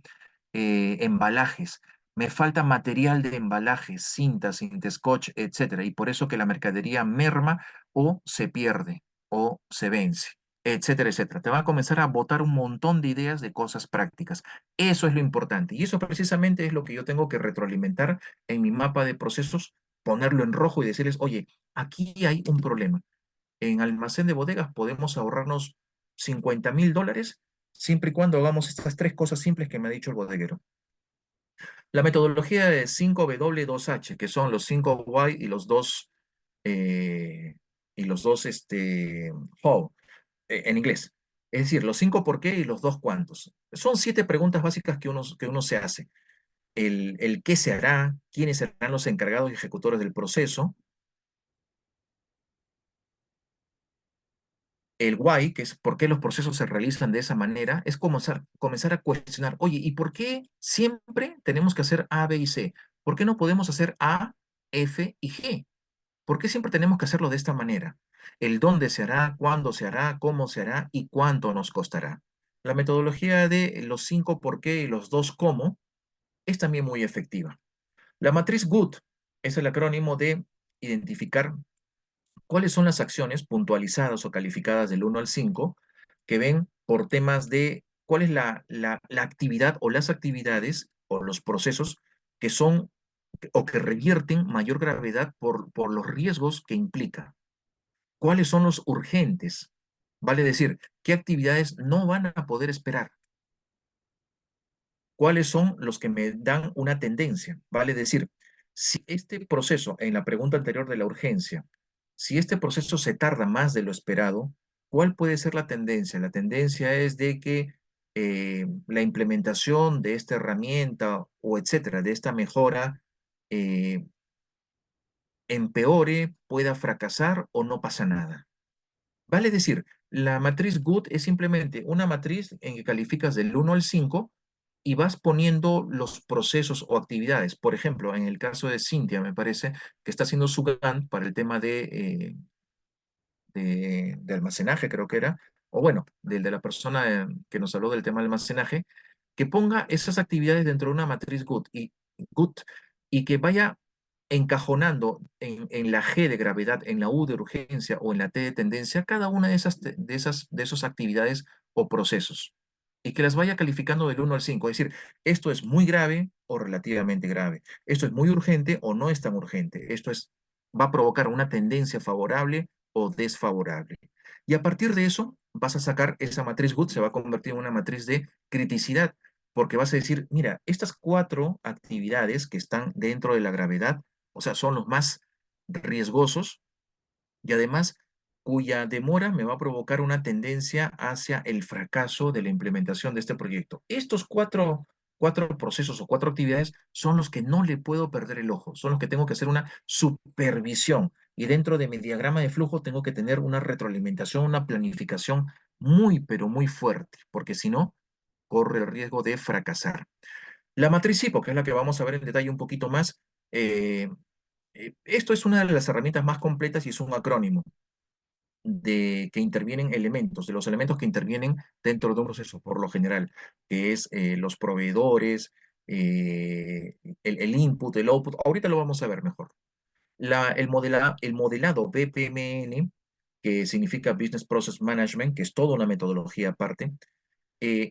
embalajes. Me falta material de embalajes, cinta scotch, etcétera. Y por eso que la mercadería merma o se pierde o se vence, etcétera, etcétera. Te va a comenzar a botar un montón de ideas de cosas prácticas. Eso es lo importante. Y eso precisamente es lo que yo tengo que retroalimentar en mi mapa de procesos, ponerlo en rojo y decirles, oye, aquí hay un problema. En almacén de bodegas podemos ahorrarnos $50.000 siempre y cuando hagamos estas tres cosas simples que me ha dicho el bodeguero. La metodología de 5W2H, que son los 5 why y los dos, how, en inglés. Es decir, los 5 por qué y los 2 cuántos. Son 7 preguntas básicas que uno se hace. El qué se hará, quiénes serán los encargados y ejecutores del proceso, el why, que es por qué los procesos se realizan de esa manera, es comenzar a cuestionar, oye, ¿y por qué siempre tenemos que hacer A, B y C? ¿Por qué no podemos hacer A, F y G? ¿Por qué siempre tenemos que hacerlo de esta manera? El dónde se hará, cuándo se hará, cómo se hará y cuánto nos costará. La metodología de los 5 por qué y los 2 cómo es también muy efectiva. La matriz GOOD es el acrónimo de identificar cuáles son las acciones puntualizadas o calificadas del 1 al 5 que ven por temas de cuál es la actividad o las actividades o los procesos que son o que revierten mayor gravedad por los riesgos que implica. ¿Cuáles son los urgentes? Vale decir, ¿qué actividades no van a poder esperar? ¿Cuáles son los que me dan una tendencia? Vale decir, si este proceso, en la pregunta anterior de la urgencia, si este proceso se tarda más de lo esperado, ¿cuál puede ser la tendencia? La tendencia es de que la implementación de esta herramienta o etcétera, de esta mejora, eh, empeore, pueda fracasar o no pasa nada. Vale decir, la matriz GOOD es simplemente una matriz en que calificas del 1 al 5 y vas poniendo los procesos o actividades. Por ejemplo, en el caso de Cintia, me parece que está haciendo su Gantt para el tema de almacenaje, creo que era, o bueno, del de la persona que nos habló del tema del almacenaje, que ponga esas actividades dentro de una matriz GOOD y que vaya encajonando en la G de gravedad, en la U de urgencia o en la T de tendencia, cada una de esas actividades o procesos. Y que las vaya calificando del 1 al 5. Es decir, esto es muy grave o relativamente grave. Esto es muy urgente o no es tan urgente. Va a provocar una tendencia favorable o desfavorable. Y a partir de eso, vas a sacar esa matriz GOOD, se va a convertir en una matriz de criticidad, porque vas a decir, mira, estas 4 actividades que están dentro de la gravedad, o sea, son los más riesgosos y además cuya demora me va a provocar una tendencia hacia el fracaso de la implementación de este proyecto. Estos cuatro procesos o 4 actividades son los que no le puedo perder el ojo, son los que tengo que hacer una supervisión. Y dentro de mi diagrama de flujo tengo que tener una retroalimentación, una planificación muy, pero muy fuerte, porque si no, corre el riesgo de fracasar. La matriz HIPO, que es la que vamos a ver en detalle un poquito más, eh, esto es una de las herramientas más completas y es un acrónimo de que intervienen elementos, de los elementos que intervienen dentro de un proceso, por lo general, que es los proveedores, el input, el output. Ahorita lo vamos a ver mejor. El modelado BPMN, que significa Business Process Management, que es toda una metodología aparte, eh,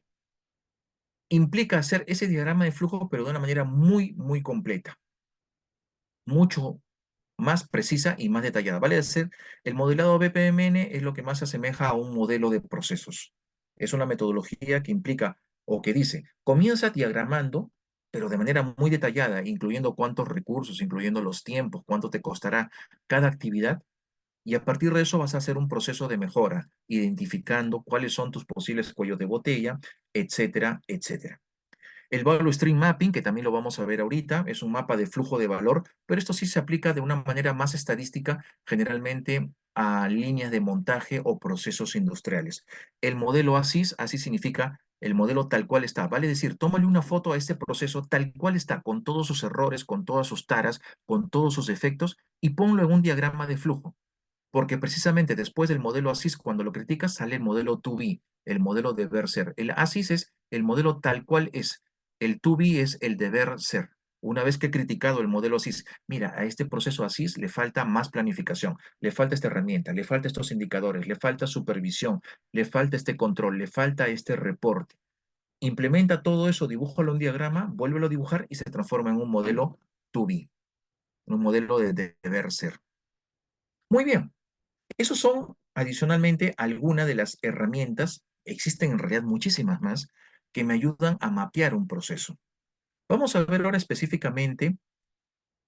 implica hacer ese diagrama de flujo, pero de una manera muy, muy completa, mucho más precisa y más detallada. Vale decir, el modelado BPMN es lo que más se asemeja a un modelo de procesos. Es una metodología que implica o que dice, comienza diagramando, pero de manera muy detallada, incluyendo cuántos recursos, incluyendo los tiempos, cuánto te costará cada actividad, y a partir de eso vas a hacer un proceso de mejora, identificando cuáles son tus posibles cuellos de botella, etcétera, etcétera. El Value Stream Mapping, que también lo vamos a ver ahorita, es un mapa de flujo de valor, pero esto sí se aplica de una manera más estadística, generalmente a líneas de montaje o procesos industriales. El modelo ASIS, así significa el modelo tal cual está. Vale decir, tómale una foto a este proceso tal cual está, con todos sus errores, con todas sus taras, con todos sus defectos, y ponlo en un diagrama de flujo. Porque precisamente después del modelo ASIS, cuando lo criticas, sale el modelo 2B, el modelo deber ser. El ASIS es el modelo tal cual es. El 2B es el deber ser. Una vez que he criticado el modelo ASIS, mira, a este proceso ASIS le falta más planificación, le falta esta herramienta, le falta estos indicadores, le falta supervisión, le falta este control, le falta este reporte. Implementa todo eso, dibújalo en un diagrama, vuélvelo a dibujar y se transforma en un modelo 2B, un modelo de deber ser. Muy bien. Esos son Adicionalmente, alguna de las herramientas, existen en realidad muchísimas más, que me ayudan a mapear un proceso. Vamos a ver ahora específicamente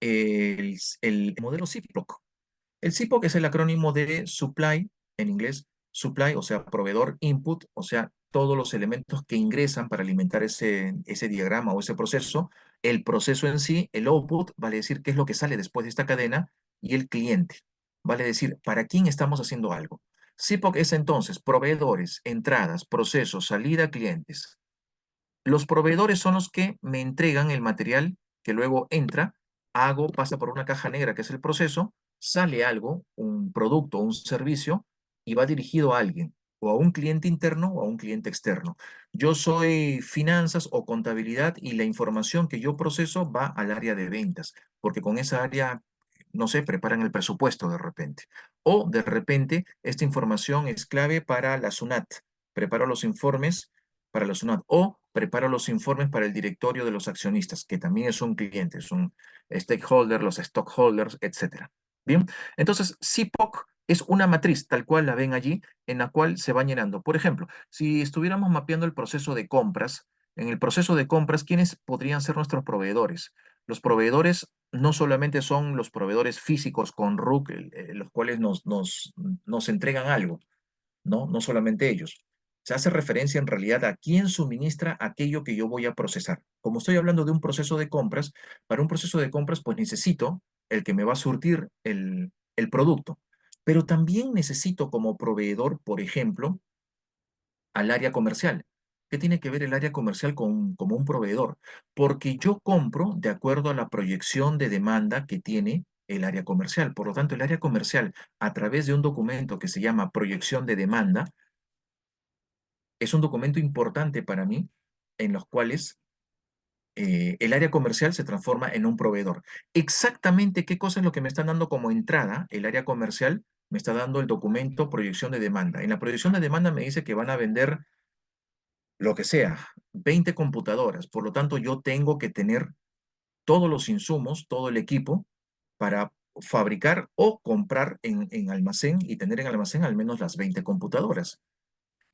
el modelo CIPOC. El CIPOC es el acrónimo de Supply, en inglés, Supply, o sea, proveedor, Input, o sea, todos los elementos que ingresan para alimentar ese diagrama o ese proceso, el proceso en sí, el Output, vale decir qué es lo que sale después de esta cadena, y el cliente, vale decir para quién estamos haciendo algo. CIPOC es entonces proveedores, entradas, procesos, salida, clientes. Los proveedores son los que me entregan el material que luego entra, pasa por una caja negra que es el proceso, sale algo, un producto o un servicio y va dirigido a alguien, o a un cliente interno o a un cliente externo. Yo soy finanzas o contabilidad y la información que yo proceso va al área de ventas, porque con esa área, no sé, preparan el presupuesto de repente. O de repente, esta información es clave para la SUNAT. Preparo los informes para la SUNAT o preparo los informes para el directorio de los accionistas, que también es un cliente, es un stakeholder, los stockholders, etcétera. Bien, entonces CIPOC es una matriz, tal cual la ven allí, en la cual se va llenando. Por ejemplo, si estuviéramos mapeando el proceso de compras, en el proceso de compras, ¿quiénes podrían ser nuestros proveedores? Los proveedores no solamente son los proveedores físicos con RUC, los cuales nos entregan algo, ¿no? No solamente ellos. Se hace referencia en realidad a quién suministra aquello que yo voy a procesar. Como estoy hablando de un proceso de compras, para un proceso de compras pues necesito el que me va a surtir el producto. Pero también necesito como proveedor, por ejemplo, al área comercial. ¿Qué tiene que ver el área comercial como un proveedor? Porque yo compro de acuerdo a la proyección de demanda que tiene el área comercial. Por lo tanto, el área comercial, a través de un documento que se llama proyección de demanda, es un documento importante para mí en los cuales el área comercial se transforma en un proveedor. Exactamente qué cosa es lo que me están dando como entrada el área comercial. Me está dando el documento proyección de demanda. En la proyección de demanda me dice que van a vender lo que sea, 20 computadoras. Por lo tanto, yo tengo que tener todos los insumos, todo el equipo para fabricar o comprar en almacén y tener en almacén al menos las 20 computadoras.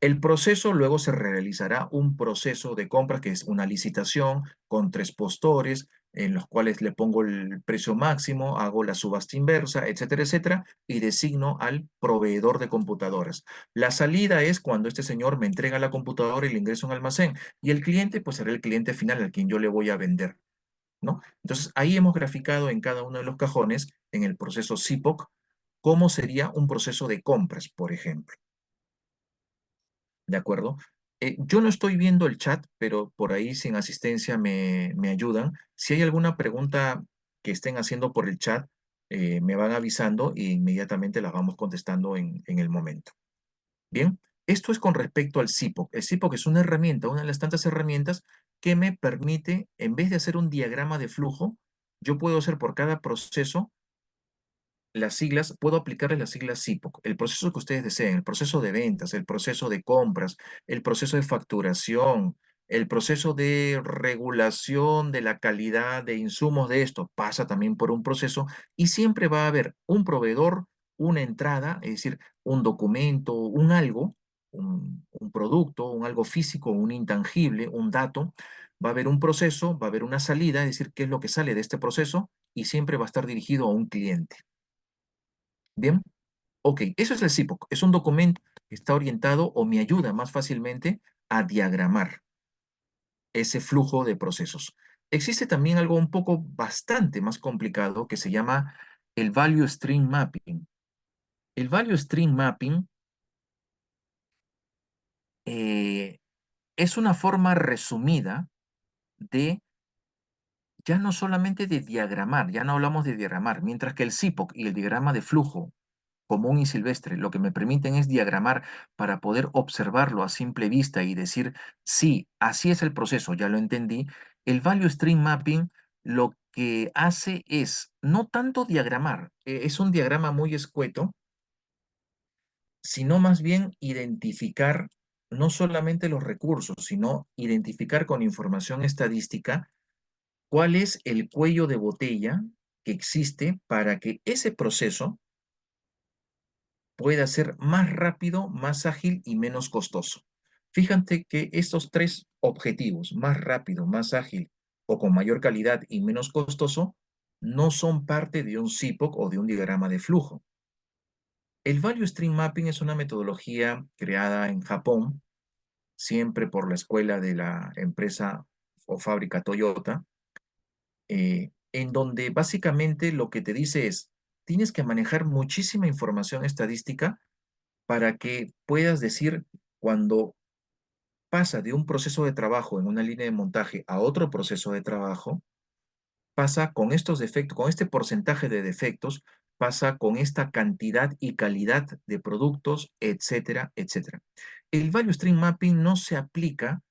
El proceso luego se realizará un proceso de compra que es una licitación con 3 postores en los cuales le pongo el precio máximo, hago la subasta inversa, etcétera, etcétera, y designo al proveedor de computadoras. La salida es cuando este señor me entrega la computadora y le ingreso a un almacén, y el cliente pues será el cliente final al quien yo le voy a vender, ¿no? Entonces ahí hemos graficado en cada uno de los cajones, en el proceso CIPOC, cómo sería un proceso de compras, por ejemplo. ¿De acuerdo? Yo no estoy viendo el chat, pero por ahí sin asistencia me ayudan. Si hay alguna pregunta que estén haciendo por el chat, me van avisando e inmediatamente las vamos contestando en el momento. Bien, esto es con respecto al CIPOC. El CIPOC es una herramienta, una de las tantas herramientas que me permite, en vez de hacer un diagrama de flujo, yo puedo hacer por cada proceso las siglas, puedo aplicarle las siglas CIPOC, el proceso que ustedes deseen, el proceso de ventas, el proceso de compras, el proceso de facturación, el proceso de regulación de la calidad de insumos de esto, pasa también por un proceso y siempre va a haber un proveedor, una entrada, es decir, un documento, un algo, un producto, un algo físico, un intangible, un dato. Va a haber un proceso, va a haber una salida, es decir, qué es lo que sale de este proceso y siempre va a estar dirigido a un cliente. Bien, ok, eso es el CIPOC. Es un documento que está orientado o me ayuda más fácilmente a diagramar ese flujo de procesos. Existe también algo un poco bastante más complicado que se llama el Value Stream Mapping. El Value Stream Mapping eh, es una forma resumida de ya no solamente de diagramar, ya no hablamos de diagramar, mientras que el CIPOC y el diagrama de flujo común y silvestre, lo que me permiten es diagramar para poder observarlo a simple vista y decir, sí, así es el proceso, ya lo entendí. El Value Stream Mapping lo que hace es no tanto diagramar, es un diagrama muy escueto, sino más bien identificar no solamente los recursos, sino identificar con información estadística cuál es el cuello de botella que existe para que ese proceso pueda ser más rápido, más ágil y menos costoso. Fíjate que estos tres objetivos, más rápido, más ágil o con mayor calidad y menos costoso, no son parte de un CIPOC o de un diagrama de flujo. El Value Stream Mapping es una metodología creada en Japón, siempre por la escuela de la empresa o fábrica Toyota, en donde básicamente lo que te dice es, tienes que manejar muchísima información estadística para que puedas decir cuando pasa de un proceso de trabajo en una línea de montaje a otro proceso de trabajo, pasa con estos defectos, con este porcentaje de defectos, pasa con esta cantidad y calidad de productos, etcétera, etcétera. El Value Stream Mapping no se aplica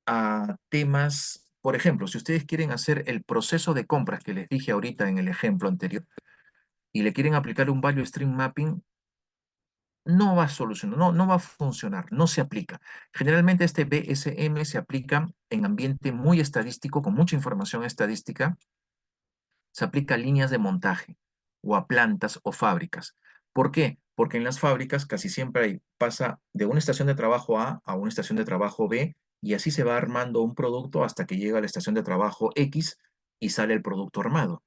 a temas, por ejemplo, si ustedes quieren hacer el proceso de compras que les dije ahorita en el ejemplo anterior y le quieren aplicar un Value Stream Mapping, no va a solucionar, no va a funcionar, no se aplica. Generalmente este BSM se aplica en ambiente muy estadístico, con mucha información estadística, se aplica a líneas de montaje o a plantas o fábricas. ¿Por qué? Porque en las fábricas casi siempre pasa de una estación de trabajo A una estación de trabajo B y así se va armando un producto hasta que llega a la estación de trabajo X y sale el producto armado,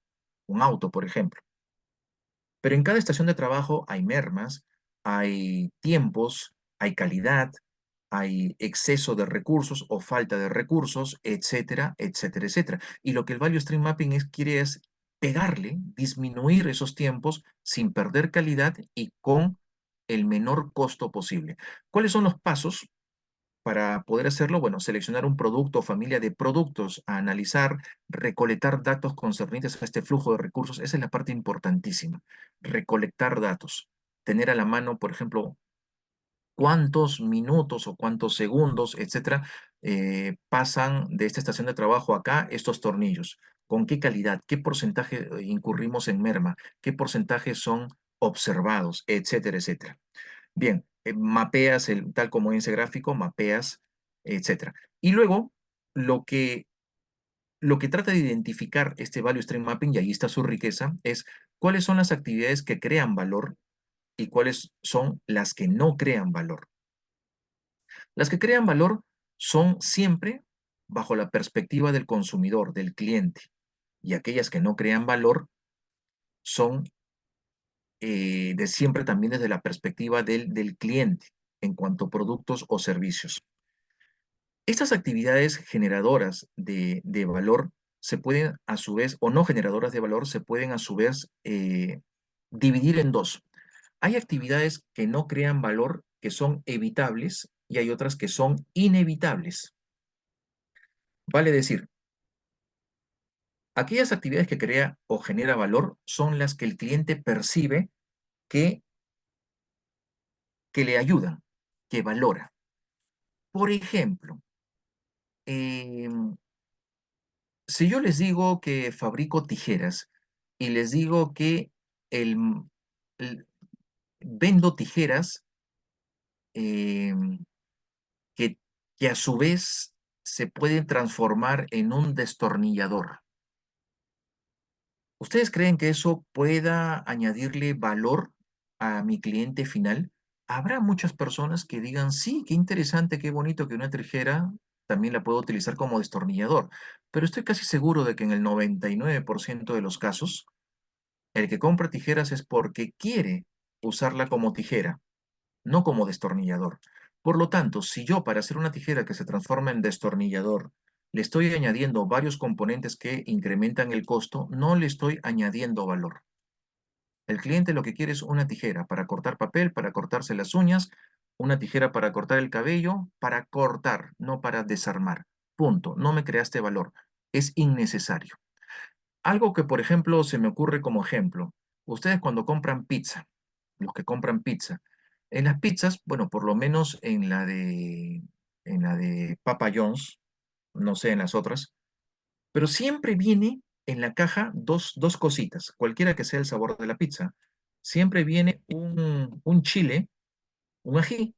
un auto, por ejemplo. Pero en cada estación de trabajo hay mermas, hay tiempos, hay calidad, hay exceso de recursos o falta de recursos, etcétera, etcétera, etcétera. Y lo que el Value Stream Mapping quiere es pegarle, disminuir esos tiempos sin perder calidad y con el menor costo posible. ¿Cuáles son los pasos para poder hacerlo? Bueno, seleccionar un producto o familia de productos a analizar, recolectar datos concernientes a este flujo de recursos. Esa es la parte importantísima. Recolectar datos. Tener a la mano, por ejemplo, cuántos minutos o cuántos segundos, etcétera, pasan de esta estación de trabajo acá estos tornillos. ¿Con qué calidad? ¿Qué porcentaje incurrimos en merma? ¿Qué porcentaje son observados? Etcétera, etcétera. Bien, mapeas tal como en ese gráfico, mapeas, etcétera. Y luego, lo que, lo que trata de identificar este Value Stream Mapping, y ahí está su riqueza, es cuáles son las actividades que crean valor y cuáles son las que no crean valor. Las que crean valor son siempre bajo la perspectiva del consumidor, del cliente, y aquellas que no crean valor son de siempre también desde la perspectiva del cliente en cuanto a productos o servicios. Estas actividades generadoras de valor se pueden a su vez, o no generadoras de valor, se pueden a su vez dividir en dos. Hay actividades que no crean valor, que son evitables, y hay otras que son inevitables. Vale decir, aquellas actividades que crea o genera valor son las que el cliente percibe que, que le ayudan, que valora. Por ejemplo, em, si yo les digo que fabrico tijeras y les digo que el, el- vendo tijeras em, que, que a su vez se pueden transformar en un destornillador, ¿ustedes creen que eso pueda añadirle valor a mi cliente final? Habrá muchas personas que digan, sí, qué interesante, qué bonito que una tijera también la puedo utilizar como destornillador, pero estoy casi seguro de que en el 99% de los casos, el que compra tijeras es porque quiere usarla como tijera, no como destornillador. Por lo tanto, si yo para hacer una tijera que se transforma en destornillador le estoy añadiendo varios componentes que incrementan el costo, no le estoy añadiendo valor. El cliente lo que quiere es una tijera para cortar papel, para cortarse las uñas, una tijera para cortar el cabello, para cortar, no para desarmar. Punto. No me creaste valor. Es innecesario. Algo que, por ejemplo, se me ocurre como ejemplo. Ustedes cuando compran pizza, los que compran pizza, en las pizzas, bueno, por lo menos en la de Papa John's, no sé en las otras, pero siempre viene en la caja dos cositas, cualquiera que sea el sabor de la pizza. Siempre viene un chile, un ají,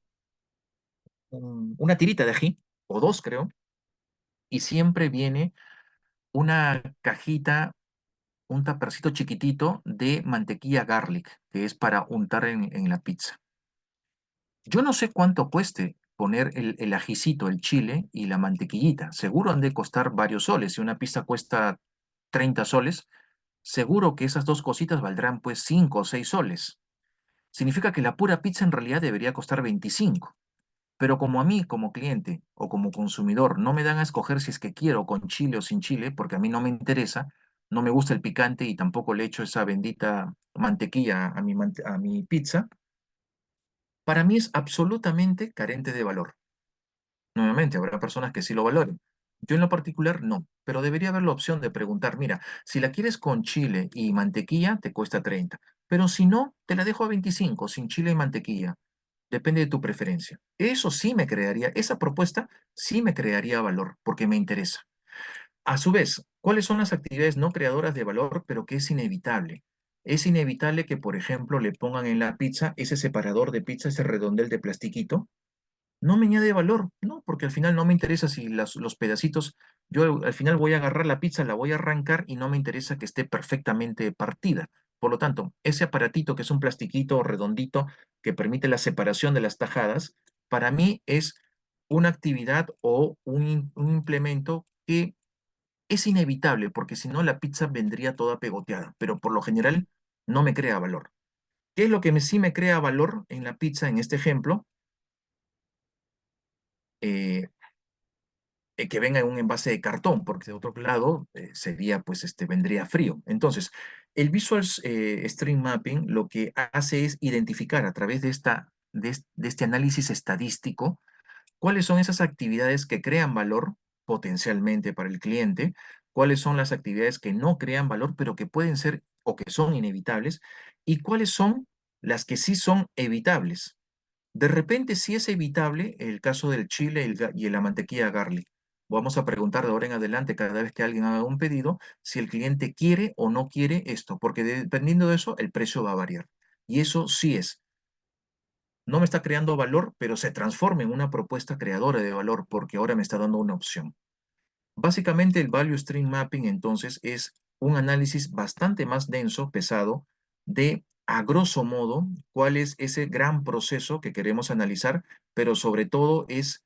una tirita de ají, o dos creo, y siempre viene una cajita un tapercito chiquitito de mantequilla garlic, que es para untar en la pizza. Yo no sé cuánto cueste poner el ajicito, el chile y la mantequillita. Seguro han de costar varios soles. Si una pizza cuesta 30 soles, seguro que esas dos cositas valdrán pues 5 o 6 soles. Significa que la pura pizza en realidad debería costar 25. Pero como a mí, como cliente o como consumidor, no me dan a escoger si es que quiero con chile o sin chile, porque a mí no me interesa, no me gusta el picante y tampoco le echo esa bendita mantequilla a a mi pizza, para mí es absolutamente carente de valor. Nuevamente, habrá personas que sí lo valoren. Yo en lo particular no, pero debería haber la opción de preguntar, mira, si la quieres con chile y mantequilla, te cuesta 30, pero si no, te la dejo a 25, sin chile y mantequilla. Depende de tu preferencia. Eso sí me crearía, esa propuesta sí me crearía valor, porque me interesa. A su vez, ¿cuáles son las actividades no creadoras de valor, pero que es inevitable? Es inevitable que, por ejemplo, le pongan en la pizza ese separador de pizza, ese redondel de plastiquito, no me añade valor, ¿no? Porque al final no me interesa si los pedacitos, yo al final voy a agarrar la pizza, la voy a arrancar y no me interesa que esté perfectamente partida. Por lo tanto, ese aparatito que es un plastiquito redondito que permite la separación de las tajadas, para mí es una actividad o un implemento que es inevitable, porque si no la pizza vendría toda pegoteada, pero por lo general no me crea valor. ¿Qué es lo que sí me crea valor en la pizza en este ejemplo? Eh, que venga en un envase de cartón, porque de otro lado sería, pues, vendría frío. Entonces, el Visual String Mapping lo que hace es identificar a través de este análisis estadístico cuáles son esas actividades que crean valor potencialmente para el cliente, cuáles son las actividades que no crean valor, pero que pueden ser o que son inevitables, y cuáles son las que sí son evitables. De repente sí es evitable el caso del chile y la mantequilla garlic. Vamos a preguntar de ahora en adelante cada vez que alguien haga un pedido si el cliente quiere o no quiere esto, porque dependiendo de eso el precio va a variar. Y eso sí es. No me está creando valor, pero se transforma en una propuesta creadora de valor porque ahora me está dando una opción. Básicamente el Value Stream Mapping entonces es un análisis bastante más denso, pesado, de a grosso modo cuál es ese gran proceso que queremos analizar, pero sobre todo es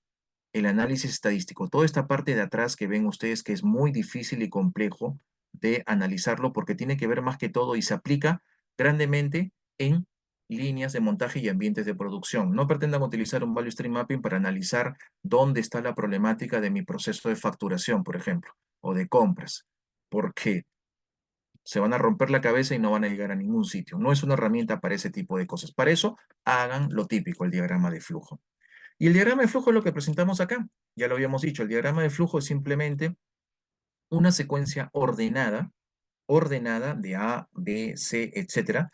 el análisis estadístico. Toda esta parte de atrás que ven ustedes que es muy difícil y complejo de analizarlo porque tiene que ver más que todo y se aplica grandemente en líneas de montaje y ambientes de producción. No pretendan utilizar un Value Stream Mapping para analizar dónde está la problemática de mi proceso de facturación, por ejemplo, o de compras, porque se van a romper la cabeza y no van a llegar a ningún sitio. No es una herramienta para ese tipo de cosas. Para eso, hagan lo típico, el diagrama de flujo. Y el diagrama de flujo es lo que presentamos acá. Ya lo habíamos dicho, el diagrama de flujo es simplemente una secuencia ordenada de A, B, C, etcétera,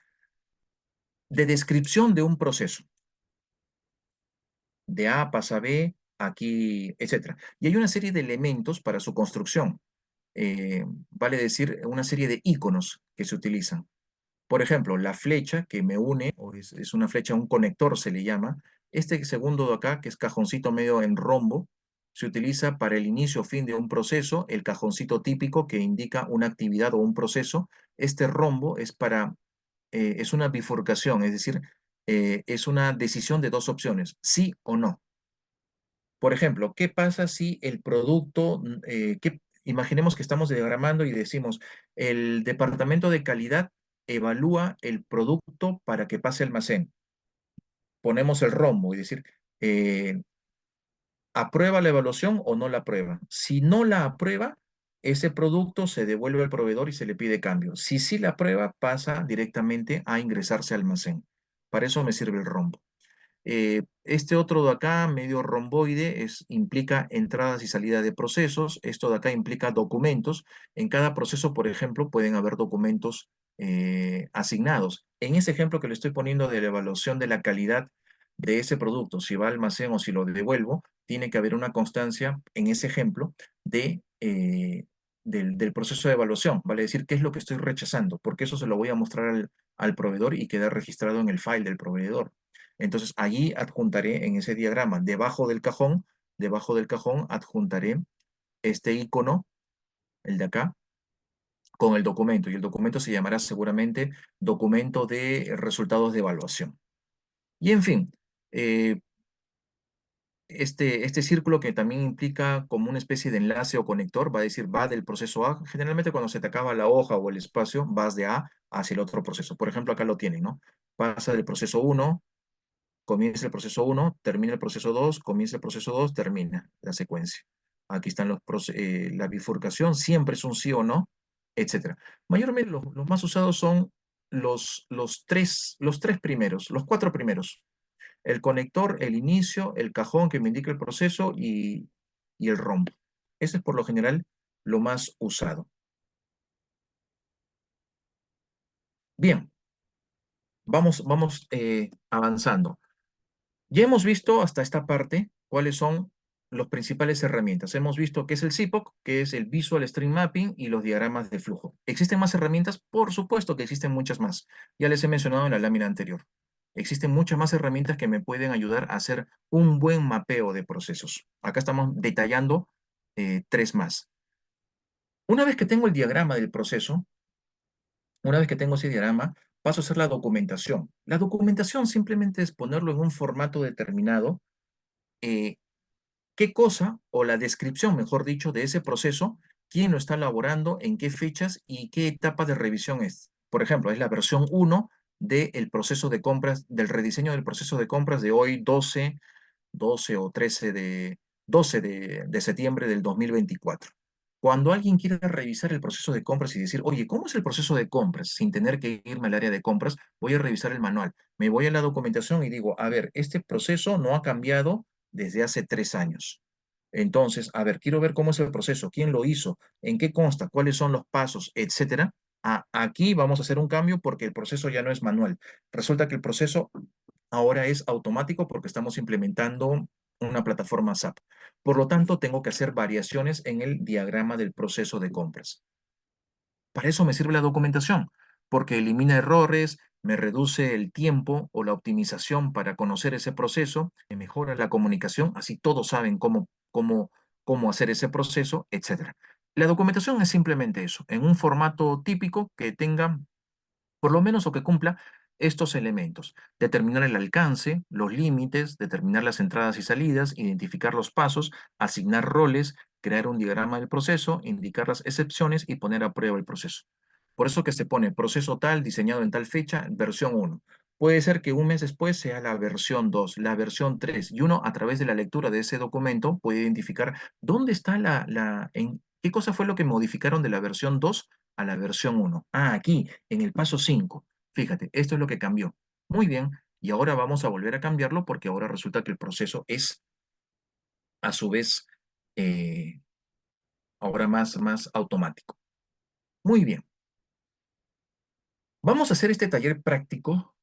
de descripción de un proceso. De A pasa a B, aquí, etcétera. Y hay una serie de elementos para su construcción. Vale decir, una serie de iconos que se utilizan. Por ejemplo, la flecha que me une, o es una flecha, un conector se le llama. Este segundo de acá, que es cajoncito medio en rombo, se utiliza para el inicio o fin de un proceso. El cajoncito típico que indica una actividad o un proceso. Este rombo es una bifurcación, es decir, es una decisión de dos opciones, sí o no. Por ejemplo, ¿qué pasa si el producto, imaginemos que estamos diagramando y decimos, el departamento de calidad evalúa el producto para que pase al almacén? Ponemos el rombo y decir, eh, ¿aprueba la evaluación o no la aprueba? Si no la aprueba, ese producto se devuelve al proveedor y se le pide cambio. Si sí la aprueba, pasa directamente a ingresarse al almacén. Para eso me sirve el rombo. Este otro de acá, medio romboide, implica entradas y salidas de procesos. Esto de acá implica documentos. En cada proceso, por ejemplo, pueden haber documentos asignados. En ese ejemplo que le estoy poniendo de la evaluación de la calidad de ese producto, si va al almacén o si lo devuelvo, tiene que haber una constancia en ese ejemplo del proceso de evaluación. Vale decir, ¿qué es lo que estoy rechazando? Porque eso se lo voy a mostrar al proveedor y queda registrado en el file del proveedor. Entonces, allí adjuntaré en ese diagrama, debajo del cajón adjuntaré este icono, el de acá, con el documento, y el documento se llamará seguramente documento de resultados de evaluación. Y en fin, eh, este círculo que también implica como una especie de enlace o conector, va a decir, va del proceso A. Generalmente cuando se te acaba la hoja o el espacio, vas de A hacia el otro proceso. Por ejemplo, acá lo tienen, ¿no? Pasa del proceso 1, comienza el proceso 1, termina el proceso 2, comienza el proceso 2, termina la secuencia. Aquí están la bifurcación, siempre es un sí o no, etcétera. Mayormente los más usados son los tres primeros, los cuatro primeros. El conector, el inicio, el cajón que me indica el proceso y el rombo. Ese es por lo general lo más usado. Bien, vamos avanzando. Ya hemos visto hasta esta parte cuáles son las principales herramientas. Hemos visto qué es el CIPOC, qué es el Visual Stream Mapping y los diagramas de flujo. ¿Existen más herramientas? Por supuesto que existen muchas más. Ya les he mencionado en la lámina anterior. Existen muchas más herramientas que me pueden ayudar a hacer un buen mapeo de procesos. Acá estamos detallando tres más. Una vez que tengo el diagrama del proceso, una vez que tengo ese diagrama, paso a hacer la documentación. La documentación simplemente es ponerlo en un formato determinado, eh, qué cosa, o la descripción, mejor dicho, de ese proceso, quién lo está elaborando, en qué fechas y qué etapa de revisión es. Por ejemplo, es la versión 1 del proceso de compras, del rediseño del proceso de compras de hoy, 12 o 13 de septiembre del 2024. Cuando alguien quiere revisar el proceso de compras y decir, oye, ¿cómo es el proceso de compras? Sin tener que irme al área de compras, voy a revisar el manual. Me voy a la documentación y digo, a ver, este proceso no ha cambiado desde hace 3 años. Entonces, a ver, quiero ver cómo es el proceso, quién lo hizo, en qué consta, cuáles son los pasos, etcétera. Aquí vamos a hacer un cambio porque el proceso ya no es manual. Resulta que el proceso ahora es automático porque estamos implementando una plataforma SAP. Por lo tanto, tengo que hacer variaciones en el diagrama del proceso de compras. Para eso me sirve la documentación, porque elimina errores, me reduce el tiempo o la optimización para conocer ese proceso, me mejora la comunicación, así todos saben cómo hacer ese proceso, etc. La documentación es simplemente eso, en un formato típico que tenga por lo menos o que cumpla estos elementos. Determinar el alcance, los límites, determinar las entradas y salidas, identificar los pasos, asignar roles, crear un diagrama del proceso, indicar las excepciones y poner a prueba el proceso. Por eso que se pone proceso tal, diseñado en tal fecha, versión 1. Puede ser que un mes después sea la versión 2, la versión 3, y uno a través de la lectura de ese documento puede identificar dónde está en qué cosa fue lo que modificaron de la versión 2 a la versión 1. Aquí, en el paso 5. Fíjate, esto es lo que cambió. Muy bien, y ahora vamos a volver a cambiarlo porque ahora resulta que el proceso es, a su vez, eh, ahora más automático. Muy bien. Vamos a hacer este taller práctico.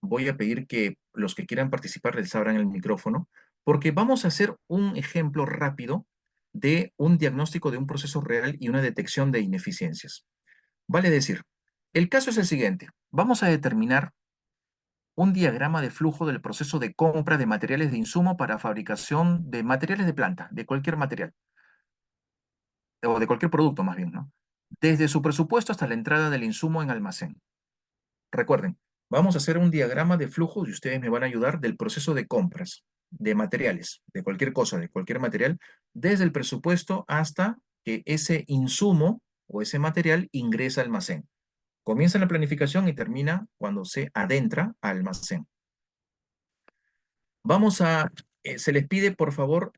Voy a pedir que los que quieran participar les abran el micrófono, porque vamos a hacer un ejemplo rápido de un diagnóstico de un proceso real y una detección de ineficiencias. Vale decir, el caso es el siguiente. Vamos a determinar un diagrama de flujo del proceso de compra de materiales de insumo para fabricación de materiales de planta, de cualquier material, o de cualquier producto más bien, ¿no? Desde su presupuesto hasta la entrada del insumo en almacén. Recuerden, vamos a hacer un diagrama de flujo y ustedes me van a ayudar del proceso de compras de materiales, de cualquier cosa, de cualquier material, desde el presupuesto hasta que ese insumo o ese material ingresa al almacén. Comienza la planificación y termina cuando se adentra al almacén. Se les pide, por favor,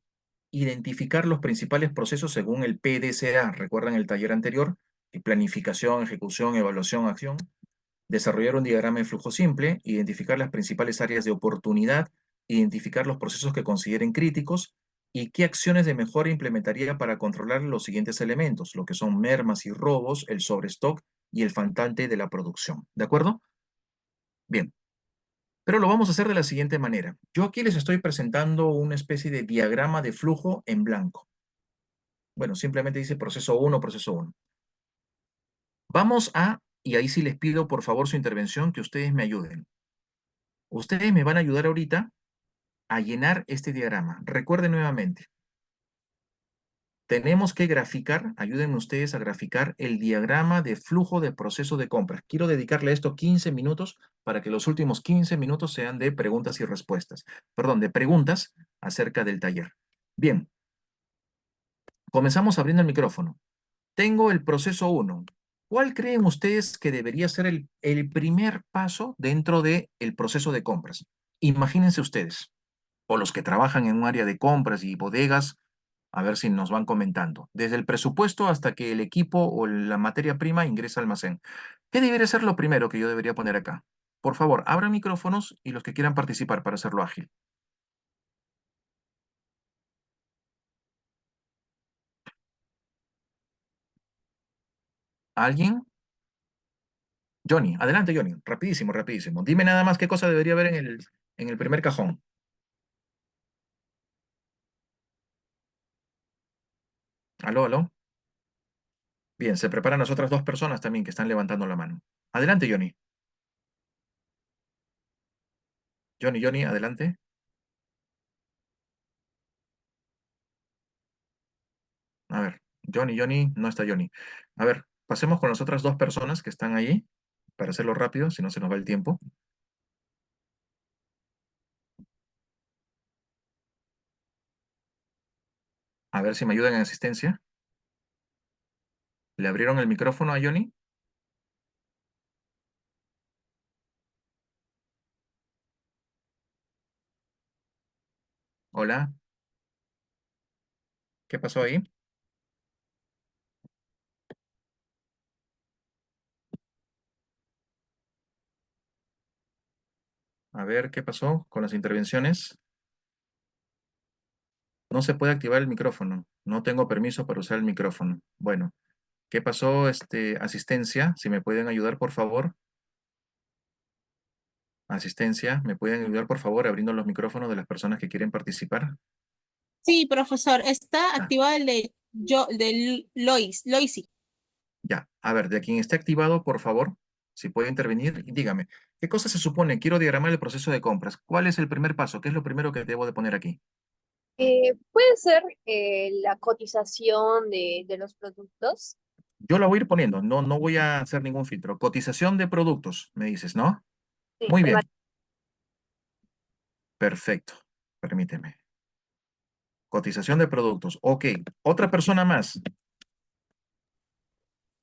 identificar los principales procesos según el PDCA. ¿Recuerdan el taller anterior? Planificación, ejecución, evaluación, acción. Desarrollar un diagrama de flujo simple, identificar las principales áreas de oportunidad, identificar los procesos que consideren críticos y qué acciones de mejora implementaría para controlar los siguientes elementos, lo que son mermas y robos, el sobrestock y el faltante de la producción. ¿De acuerdo? Bien. Pero lo vamos a hacer de la siguiente manera. Yo aquí les estoy presentando una especie de diagrama de flujo en blanco. Bueno, simplemente dice proceso 1, proceso 1. Y ahí sí les pido por favor su intervención, que ustedes me ayuden. Ustedes me van a ayudar ahorita a llenar este diagrama. Recuerden nuevamente. Tenemos que graficar, ayúdenme ustedes a graficar el diagrama de flujo de proceso de compras. Quiero dedicarle a esto 15 minutos para que los últimos 15 minutos sean de preguntas y respuestas. Perdón, de preguntas acerca del taller. Bien, comenzamos abriendo el micrófono. Tengo el proceso 1. ¿Cuál creen ustedes que debería ser el primer paso dentro del proceso de compras? Imagínense ustedes, o los que trabajan en un área de compras y bodegas, a ver si nos van comentando. Desde el presupuesto hasta que el equipo o la materia prima ingresa al almacén. ¿Qué debería ser lo primero que yo debería poner acá? Por favor, abran micrófonos y los que quieran participar para hacerlo ágil. ¿Alguien? Johnny, adelante Johnny, rapidísimo, rapidísimo. Dime nada más qué cosa debería haber en el primer cajón. Aló, aló. Bien, se preparan las otras dos personas también que están levantando la mano. Adelante, Johnny. Johnny, Johnny, adelante. A ver, Johnny, Johnny, no está Johnny. A ver, pasemos con las otras dos personas que están ahí para hacerlo rápido, si no se nos va el tiempo. A ver si me ayudan en asistencia. ¿Le abrieron el micrófono a Johnny? Hola, ¿qué pasó ahí? A ver, ¿qué pasó con las intervenciones? No se puede activar el micrófono. No tengo permiso para usar el micrófono. Bueno, ¿qué pasó, asistencia? Si me pueden ayudar, por favor. Asistencia, ¿me pueden ayudar, por favor, abriendo los micrófonos de las personas que quieren participar? Sí, profesor, está Ah, activado el de yo, del Loisi. ya. A ver, de quien esté activado, por favor, si puede intervenir, y dígame, ¿qué cosa se supone? Quiero diagramar el proceso de compras. ¿Cuál es el primer paso? ¿Qué es lo primero que debo de poner aquí? Puede ser la cotización de los productos. Yo la voy a ir poniendo, no, no voy a hacer ningún filtro. Cotización de productos, me dices, ¿no? Sí, Muy bien, perfecto. Permíteme. Cotización de productos. Ok, otra persona más.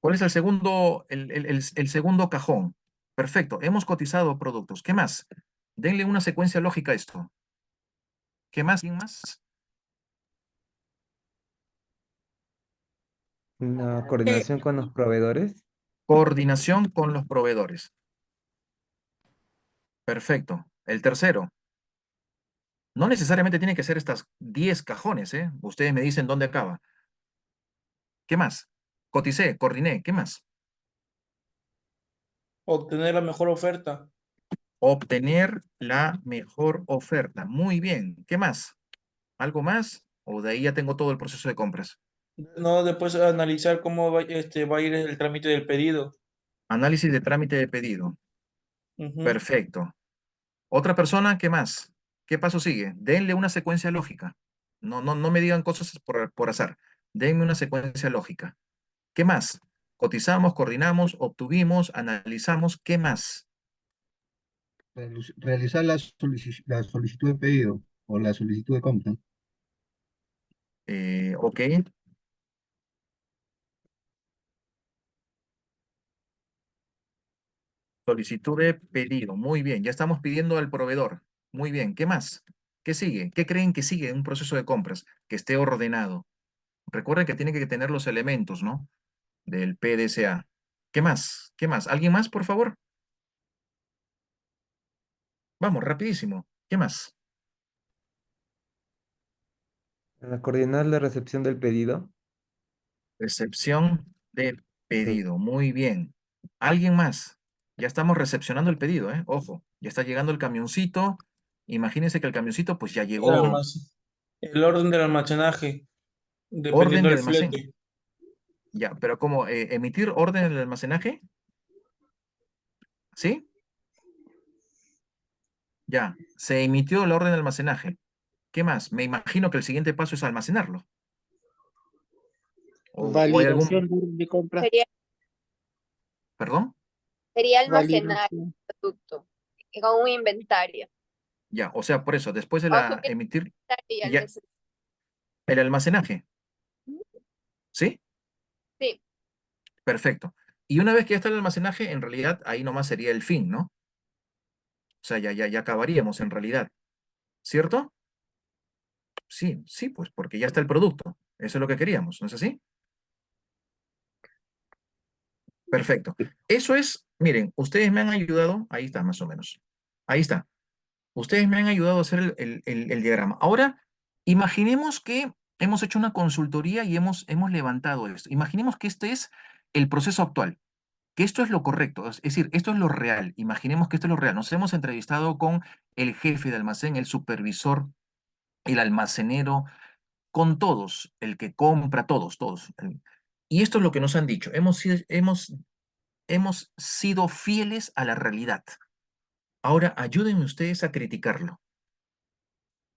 ¿Cuál es el segundo, el segundo cajón? Perfecto, hemos cotizado productos. ¿Qué más? Denle una secuencia lógica a esto. ¿Qué más? ¿Quién más? Una Eh, coordinación con los proveedores. Coordinación con los proveedores. Perfecto. El tercero. No necesariamente tiene que ser estas 10 cajones, ¿eh? Ustedes me dicen dónde acaba. ¿Qué más? Coticé, coordiné. ¿Qué más? Obtener la mejor oferta. Obtener la mejor oferta. Muy bien. ¿Qué más? ¿Algo más? ¿O de ahí ya tengo todo el proceso de compras? No, después analizar cómo va a ir el trámite del pedido. Análisis de trámite de pedido. Ujú. Perfecto. Otra persona, ¿qué más? ¿Qué paso sigue? Denle una secuencia lógica. No, no, no me digan cosas por azar. Denme una secuencia lógica. ¿Qué más? Cotizamos, coordinamos, obtuvimos, analizamos. ¿Qué más? Realizar la solicitud de pedido o la solicitud de compra. Ok. Solicitud de pedido. Muy bien. Ya estamos pidiendo al proveedor. Muy bien. ¿Qué más? ¿Qué sigue? ¿Qué creen que sigue en un proceso de compras? Que esté ordenado. Recuerden que tiene que tener los elementos, ¿no? Del PDCA. ¿Qué más? ¿Qué más? ¿Alguien más, por favor? Vamos, rapidísimo. ¿Qué más? Coordinar la recepción del pedido. Recepción de Sí. pedido. Muy bien. ¿Alguien más? Ya estamos recepcionando el pedido, ¿eh? Ojo, ya está llegando el camioncito. Imagínense que el camioncito pues ya El, llegó. almac- el orden del almacenaje, Orden dependiendo de del almacén. flete. Ya, pero ¿cómo? ¿Emitir orden en el almacenaje? ¿Sí? Ya, se emitió la orden de almacenaje. ¿Qué más? Me imagino que el siguiente paso es almacenarlo. o hay algún, Validación de compra. Sería, perdón, sería almacenar Validación. el producto con un inventario. ya, o sea, por eso, después de O la subir emitir, el inventario y ya, almacenar. el almacenaje, ¿sí? Sí, Perfecto. Y una vez que ya está el almacenaje, en realidad ahí nomás sería el fin, ¿no? O sea, ya acabaríamos en realidad, ¿cierto? Sí, sí, pues porque ya está el producto. Eso es lo que queríamos, ¿no es así? Perfecto. Eso es, miren, ustedes me han ayudado, ahí está más o menos. Ahí está. Ustedes me han ayudado a hacer el diagrama. Ahora, imaginemos que hemos hecho una consultoría y hemos levantado esto. Imaginemos que este es el proceso actual, que esto es lo correcto, es decir, esto es lo real. Imaginemos que esto es lo real. Nos hemos entrevistado con el jefe de almacén, el supervisor, el almacenero, con todos, el que compra, todos. Y esto es lo que nos han dicho. Hemos sido fieles a la realidad. Ahora, ayúdenme ustedes a criticarlo.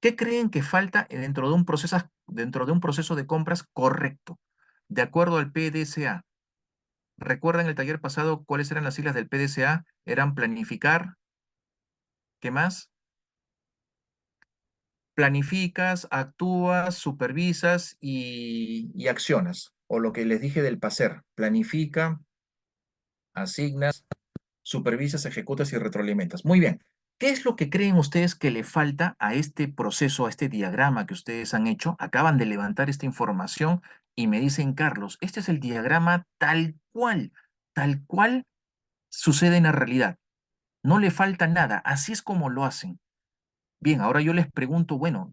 ¿Qué creen que falta dentro de un proceso de compras correcto, de acuerdo al PDCA? ¿Recuerdan el taller pasado cuáles eran las siglas del PDCA? Eran planificar, ¿qué más? Planificas, actúas, supervisas y accionas. O lo que les dije del PASER. Planifica, asignas, supervisas, ejecutas y retroalimentas. Muy bien. ¿Qué es lo que creen ustedes que le falta a este proceso, a este diagrama que ustedes han hecho? Acaban de levantar esta información y me dicen, Carlos, este es el diagrama tal cual sucede en la realidad. No le falta nada, así es como lo hacen. Bien, ahora yo les pregunto, bueno,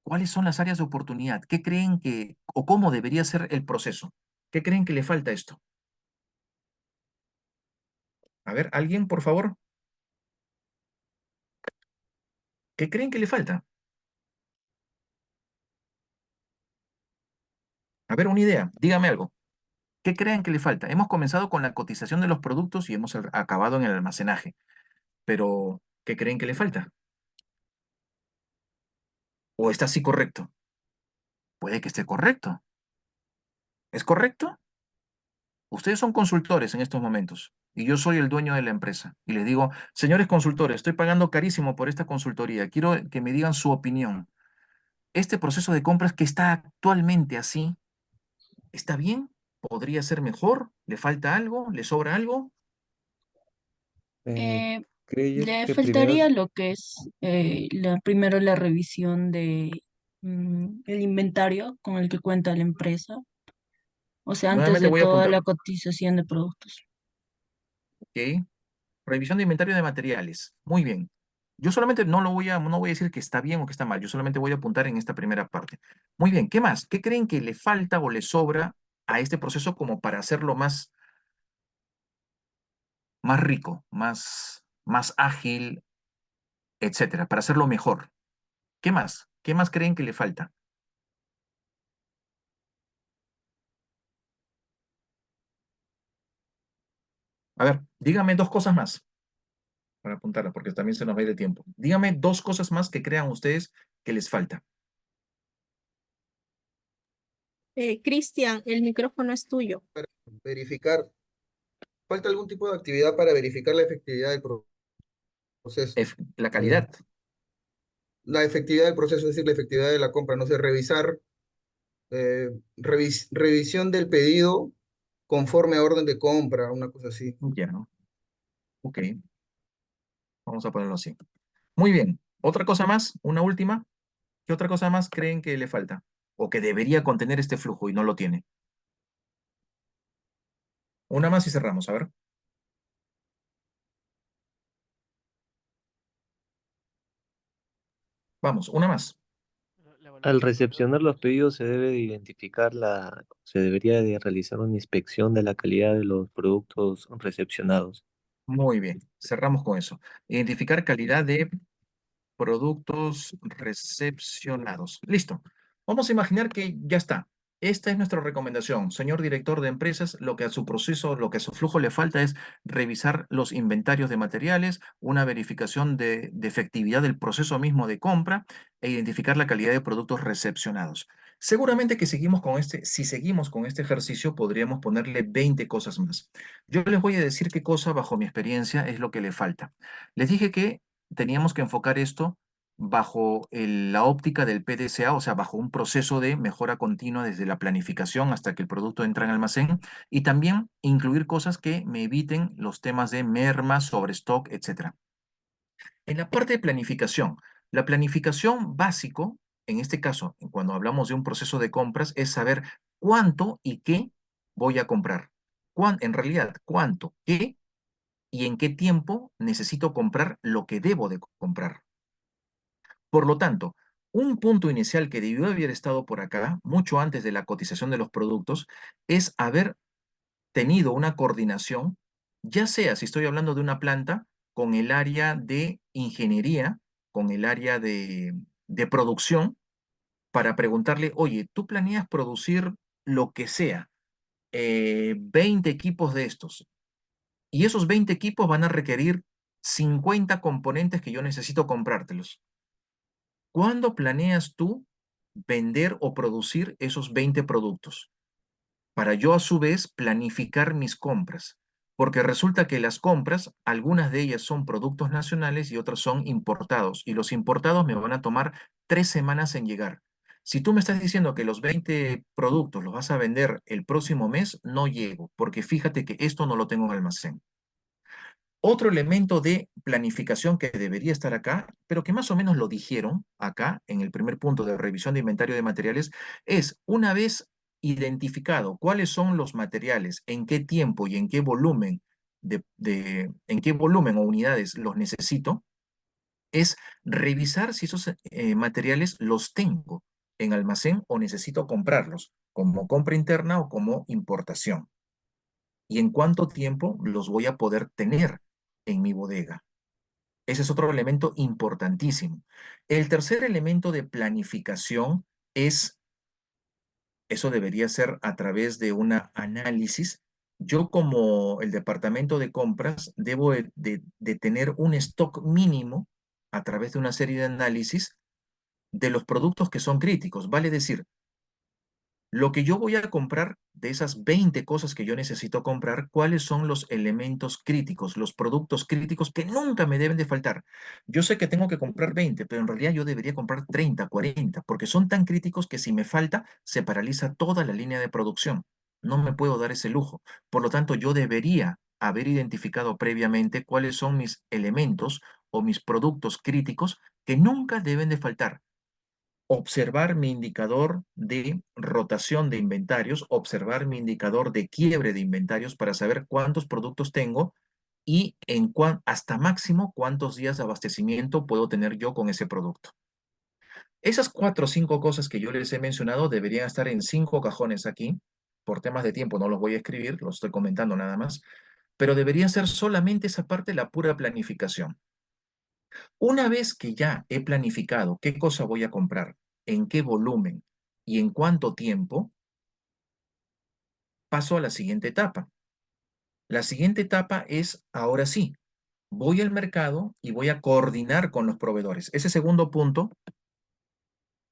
¿cuáles son las áreas de oportunidad? ¿Qué creen que, o cómo debería ser el proceso? ¿Qué creen que le falta a esto? A ver, alguien, por favor. ¿Qué creen que le falta? A ver, una idea, dígame algo. ¿Qué creen que le falta? Hemos comenzado con la cotización de los productos y hemos acabado en el almacenaje. Pero, ¿qué creen que le falta? ¿O está así correcto? Puede que esté correcto. ¿Es correcto? Ustedes son consultores en estos momentos y yo soy el dueño de la empresa. Y les digo, señores consultores, estoy pagando carísimo por esta consultoría. Quiero que me digan su opinión. ¿Este proceso de compras que está actualmente así, está bien? ¿Podría ser mejor? ¿Le falta algo? ¿Le sobra algo? Eh, Eh, creo yo Le que primero, faltaría lo que es primero la revisión de el inventario con el que cuenta la empresa, o sea, antes Nuevamente de voy a toda apuntar. la cotización de productos. Ok. Revisión de inventario de materiales. Muy bien. Yo solamente no voy a decir que está bien o que está mal. Yo solamente voy a apuntar en esta primera parte. Muy bien. ¿Qué más? ¿Qué creen que le falta o le sobra a este proceso como para hacerlo más rico, más ágil, etcétera? Para hacerlo mejor. ¿Qué más? ¿Qué más creen que le falta? A ver, dígame dos cosas más para apuntarlas, porque también se nos va a ir el tiempo. Dígame dos cosas más que crean ustedes que les falta. Cristian, el micrófono es tuyo. Verificar, falta algún tipo de actividad para verificar la efectividad del proceso. La eh, calidad. La efectividad del proceso, es decir, la efectividad de la compra, no sé, revisar, revisión del pedido conforme a orden de compra, una cosa así. Ya, ¿no? Ok, vamos a ponerlo así. Muy bien. ¿Otra cosa más? ¿Una última? ¿Qué otra cosa más creen que le falta? O que debería contener este flujo y no lo tiene. Una más y cerramos, a ver. Vamos, una más. Al recepcionar los pedidos se debe de identificar se debería de realizar una inspección de la calidad de los productos recepcionados. Muy bien, cerramos con eso. Identificar calidad de productos recepcionados. Listo. Vamos a imaginar que ya está. Esta es nuestra recomendación. Señor director de empresas, lo que a su proceso, lo que a su flujo le falta es revisar los inventarios de materiales, una verificación de efectividad del proceso mismo de compra e identificar la calidad de productos recepcionados. Seguramente que si seguimos con este ejercicio, podríamos ponerle 20 cosas más. Yo les voy a decir qué cosa, bajo mi experiencia, es lo que le falta. Les dije que teníamos que enfocar esto bajo la óptica del PDCA, o sea, bajo un proceso de mejora continua desde la planificación hasta que el producto entra en almacén, y también incluir cosas que me eviten los temas de merma, sobrestock, etc. En la parte de planificación, la planificación básico, en este caso, cuando hablamos de un proceso de compras, es saber cuánto y qué voy a comprar. En realidad, cuánto, qué y en qué tiempo necesito comprar lo que debo de comprar. Por lo tanto, un punto inicial que debió haber estado por acá, mucho antes de la cotización de los productos, es haber tenido una coordinación, ya sea si estoy hablando de una planta, con el área de ingeniería, con el área de producción, para preguntarle, oye, ¿tú planeas producir lo que sea, 20 equipos de estos? Y esos 20 equipos van a requerir 50 componentes que yo necesito comprártelos. ¿Cuándo planeas tú vender o producir esos 20 productos? Para yo a su vez planificar mis compras, porque resulta que las compras, algunas de ellas son productos nacionales y otras son importados, y los importados me van a tomar 3 semanas en llegar. Si tú me estás diciendo que los 20 productos los vas a vender el próximo mes, no llego, porque fíjate que esto no lo tengo en almacén. Otro elemento de planificación que debería estar acá, pero que más o menos lo dijeron acá en el primer punto de revisión de inventario de materiales, es una vez identificado cuáles son los materiales, en qué tiempo y en qué volumen, en qué volumen o unidades los necesito, es revisar si esos materiales los tengo en almacén o necesito comprarlos como compra interna o como importación y en cuánto tiempo los voy a poder tener en mi bodega. Ese es otro elemento importantísimo. El tercer elemento de planificación es, eso debería ser a través de un análisis. Yo como el departamento de compras debo de tener un stock mínimo a través de una serie de análisis de los productos que son críticos. Vale decir, lo que yo voy a comprar de esas 20 cosas que yo necesito comprar, ¿cuáles son los elementos críticos, los productos críticos que nunca me deben de faltar? Yo sé que tengo que comprar 20, pero en realidad yo debería comprar 30, 40, porque son tan críticos que si me falta, se paraliza toda la línea de producción. No me puedo dar ese lujo. Por lo tanto, yo debería haber identificado previamente cuáles son mis elementos o mis productos críticos que nunca deben de faltar. Observar mi indicador de rotación de inventarios, observar mi indicador de quiebre de inventarios para saber cuántos productos tengo y hasta máximo cuántos días de abastecimiento puedo tener yo con ese producto. Esas 4 o 5 cosas que yo les he mencionado deberían estar en 5 cajones aquí. Por temas de tiempo no los voy a escribir, los estoy comentando nada más, pero debería ser solamente esa parte, la pura planificación. Una vez que ya he planificado qué cosa voy a comprar, en qué volumen y en cuánto tiempo, paso a la siguiente etapa. La siguiente etapa es, ahora sí, voy al mercado y voy a coordinar con los proveedores. Ese segundo punto,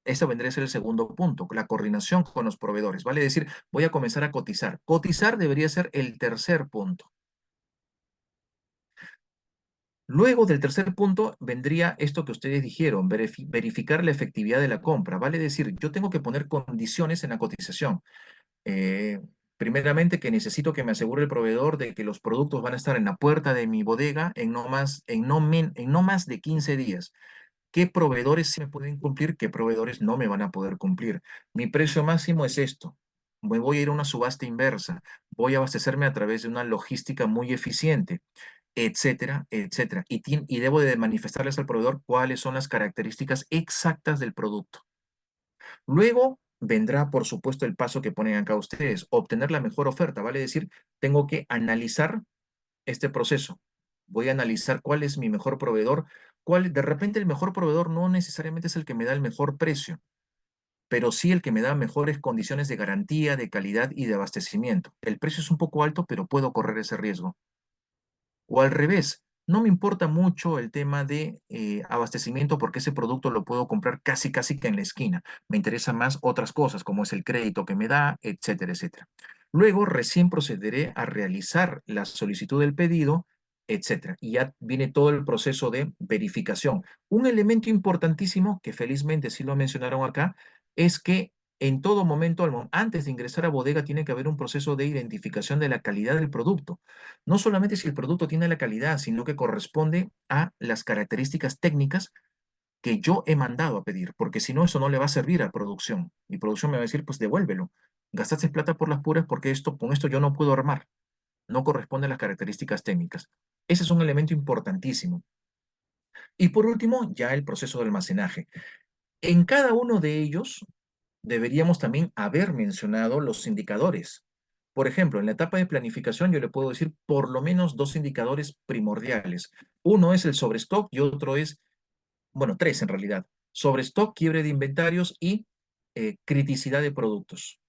eso vendría a ser el segundo punto, la coordinación con los proveedores. Vale decir, voy a comenzar a cotizar. Cotizar debería ser el tercer punto. Luego del tercer punto vendría esto que ustedes dijeron, verificar la efectividad de la compra. Vale decir, yo tengo que poner condiciones en la cotización. Primeramente, que necesito que me asegure el proveedor de que los productos van a estar en la puerta de mi bodega en no más de 15 días. ¿Qué proveedores sí me pueden cumplir? ¿Qué proveedores no me van a poder cumplir? Mi precio máximo es esto. Me voy a ir a una subasta inversa. Voy a abastecerme a través de una logística muy eficiente, etcétera, etcétera. Y debo de manifestarles al proveedor cuáles son las características exactas del producto. Luego vendrá, por supuesto, el paso que ponen acá ustedes, obtener la mejor oferta. Vale decir, tengo que analizar este proceso. Voy a analizar cuál es mi mejor proveedor. De repente el mejor proveedor no necesariamente es el que me da el mejor precio, pero sí el que me da mejores condiciones de garantía, de calidad y de abastecimiento. El precio es un poco alto, pero puedo correr ese riesgo. O al revés, No me importa mucho el tema de abastecimiento porque ese producto lo puedo comprar casi que en la esquina. Me interesan más otras cosas como es el crédito que me da, etcétera, etcétera. Luego recién procederé a realizar la solicitud del pedido, etcétera. Y ya viene todo el proceso de verificación. Un elemento importantísimo que felizmente sí lo mencionaron acá es que en todo momento, antes de ingresar a bodega, tiene que haber un proceso de identificación de la calidad del producto. No solamente si el producto tiene la calidad, sino que corresponde a las características técnicas que yo he mandado a pedir, porque si no, eso no le va a servir a producción. Y producción me va a decir, pues devuélvelo. Gastaste plata por las puras porque con esto yo no puedo armar. No corresponde a las características técnicas. Ese es un elemento importantísimo. Y por último, ya el proceso de almacenaje. En cada uno de ellos deberíamos también haber mencionado los indicadores. Por ejemplo, en la etapa de planificación yo le puedo decir por lo menos dos indicadores primordiales. Uno es el sobrestock y otro es, bueno, tres en realidad. Sobrestock, quiebre de inventarios y criticidad de productos.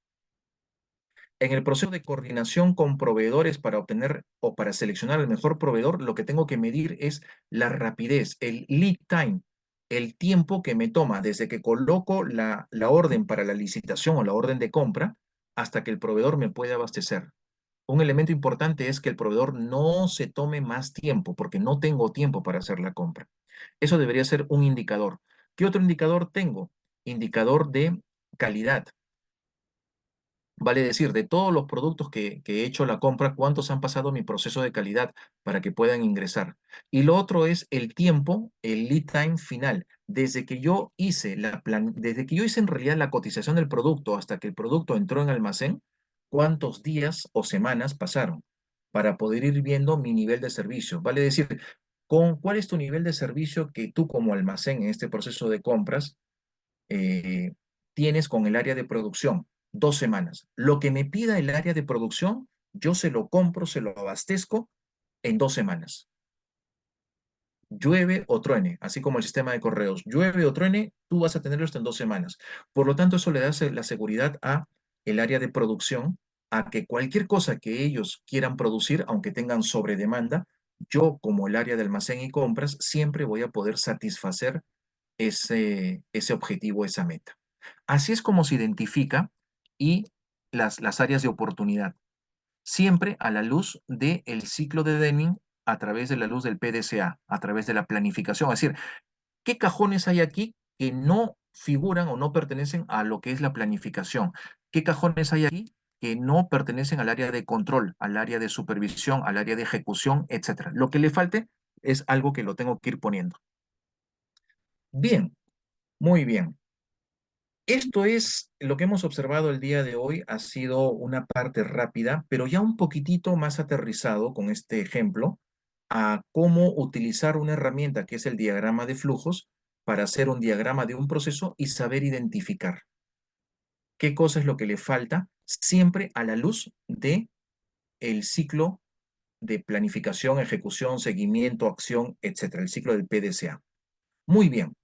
En el proceso de coordinación con proveedores para obtener o para seleccionar el mejor proveedor, lo que tengo que medir es la rapidez, el lead time, el tiempo que me toma desde que coloco la orden para la licitación o la orden de compra hasta que el proveedor me puede abastecer. Un elemento importante es que el proveedor no se tome más tiempo porque no tengo tiempo para hacer la compra. Eso debería ser un indicador. ¿Qué otro indicador tengo? Indicador de calidad. Vale decir, de todos los productos que he hecho la compra, ¿cuántos han pasado mi proceso de calidad para que puedan ingresar? Y lo otro es el tiempo, el lead time final. Desde que yo hice en realidad la cotización del producto hasta que el producto entró en almacén, ¿cuántos días o semanas pasaron? Para poder ir viendo mi nivel de servicio. Vale decir, ¿cuál es tu nivel de servicio que tú como almacén en este proceso de compras eh, tienes con el área de producción? 2 semanas. Lo que me pida el área de producción, yo se lo compro, se lo abastezco en 2 semanas. Llueve o truene, así como el sistema de correos. Llueve o truene, tú vas a tenerlo hasta en 2 semanas. Por lo tanto, eso le da la seguridad a el área de producción, a que cualquier cosa que ellos quieran producir, aunque tengan sobredemanda, yo como el área de almacén y compras, siempre voy a poder satisfacer ese objetivo, esa meta. Así es como se identifica y las áreas de oportunidad, siempre a la luz del ciclo de Deming, a través de la luz del PDCA, a través de la planificación. Es decir, ¿qué cajones hay aquí que no figuran o no pertenecen a lo que es la planificación? ¿Qué cajones hay aquí que no pertenecen al área de control, al área de supervisión, al área de ejecución, etcétera? Lo que le falte es algo que lo tengo que ir poniendo. Bien, muy bien. Esto es lo que hemos observado el día de hoy. Ha sido una parte rápida, pero ya un poquitito más aterrizado con este ejemplo a cómo utilizar una herramienta que es el diagrama de flujos para hacer un diagrama de un proceso y saber identificar qué cosa es lo que le falta siempre a la luz de el ciclo de planificación, ejecución, seguimiento, acción, etcétera, el ciclo del PDCA. Muy bien.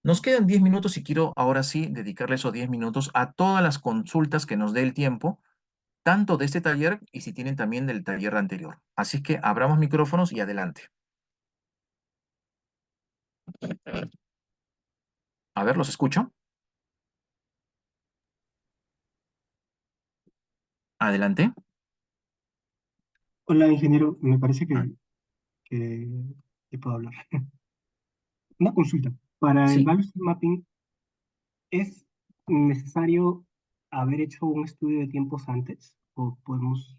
Nos quedan 10 minutos y quiero ahora sí dedicarle esos 10 minutos a todas las consultas que nos dé el tiempo, tanto de este taller y si tienen también del taller anterior. Así que abramos micrófonos y adelante. A ver, ¿los escucho? Adelante. Hola, ingeniero. Me parece Ah, que, que puedo hablar. Una consulta. Para el sí, Value Stream Mapping, ¿es necesario haber hecho un estudio de tiempos antes? ¿O podemos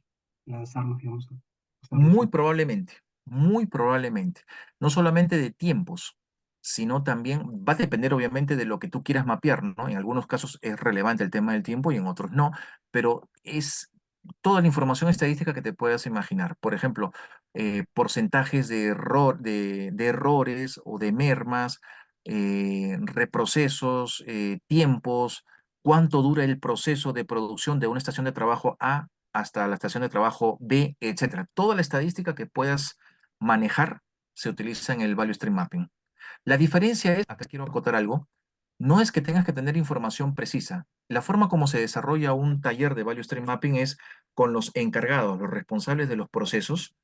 lanzarnos, digamos, a hacerlo muy sin? probablemente, muy probablemente. No solamente de tiempos, sino también va a depender obviamente de lo que tú quieras mapear, ¿no? En algunos casos es relevante el tema del tiempo y en otros no, pero es toda la información estadística que te puedas imaginar. Por ejemplo, porcentajes de errores o de mermas, reprocesos, tiempos, cuánto dura el proceso de producción de una estación de trabajo A hasta la estación de trabajo B, etcétera. Toda la estadística que puedas manejar se utiliza en el Value Stream Mapping. La diferencia es, acá quiero acotar algo, no es que tengas que tener información precisa. La forma como se desarrolla un taller de Value Stream Mapping es con los encargados, los responsables de los procesos,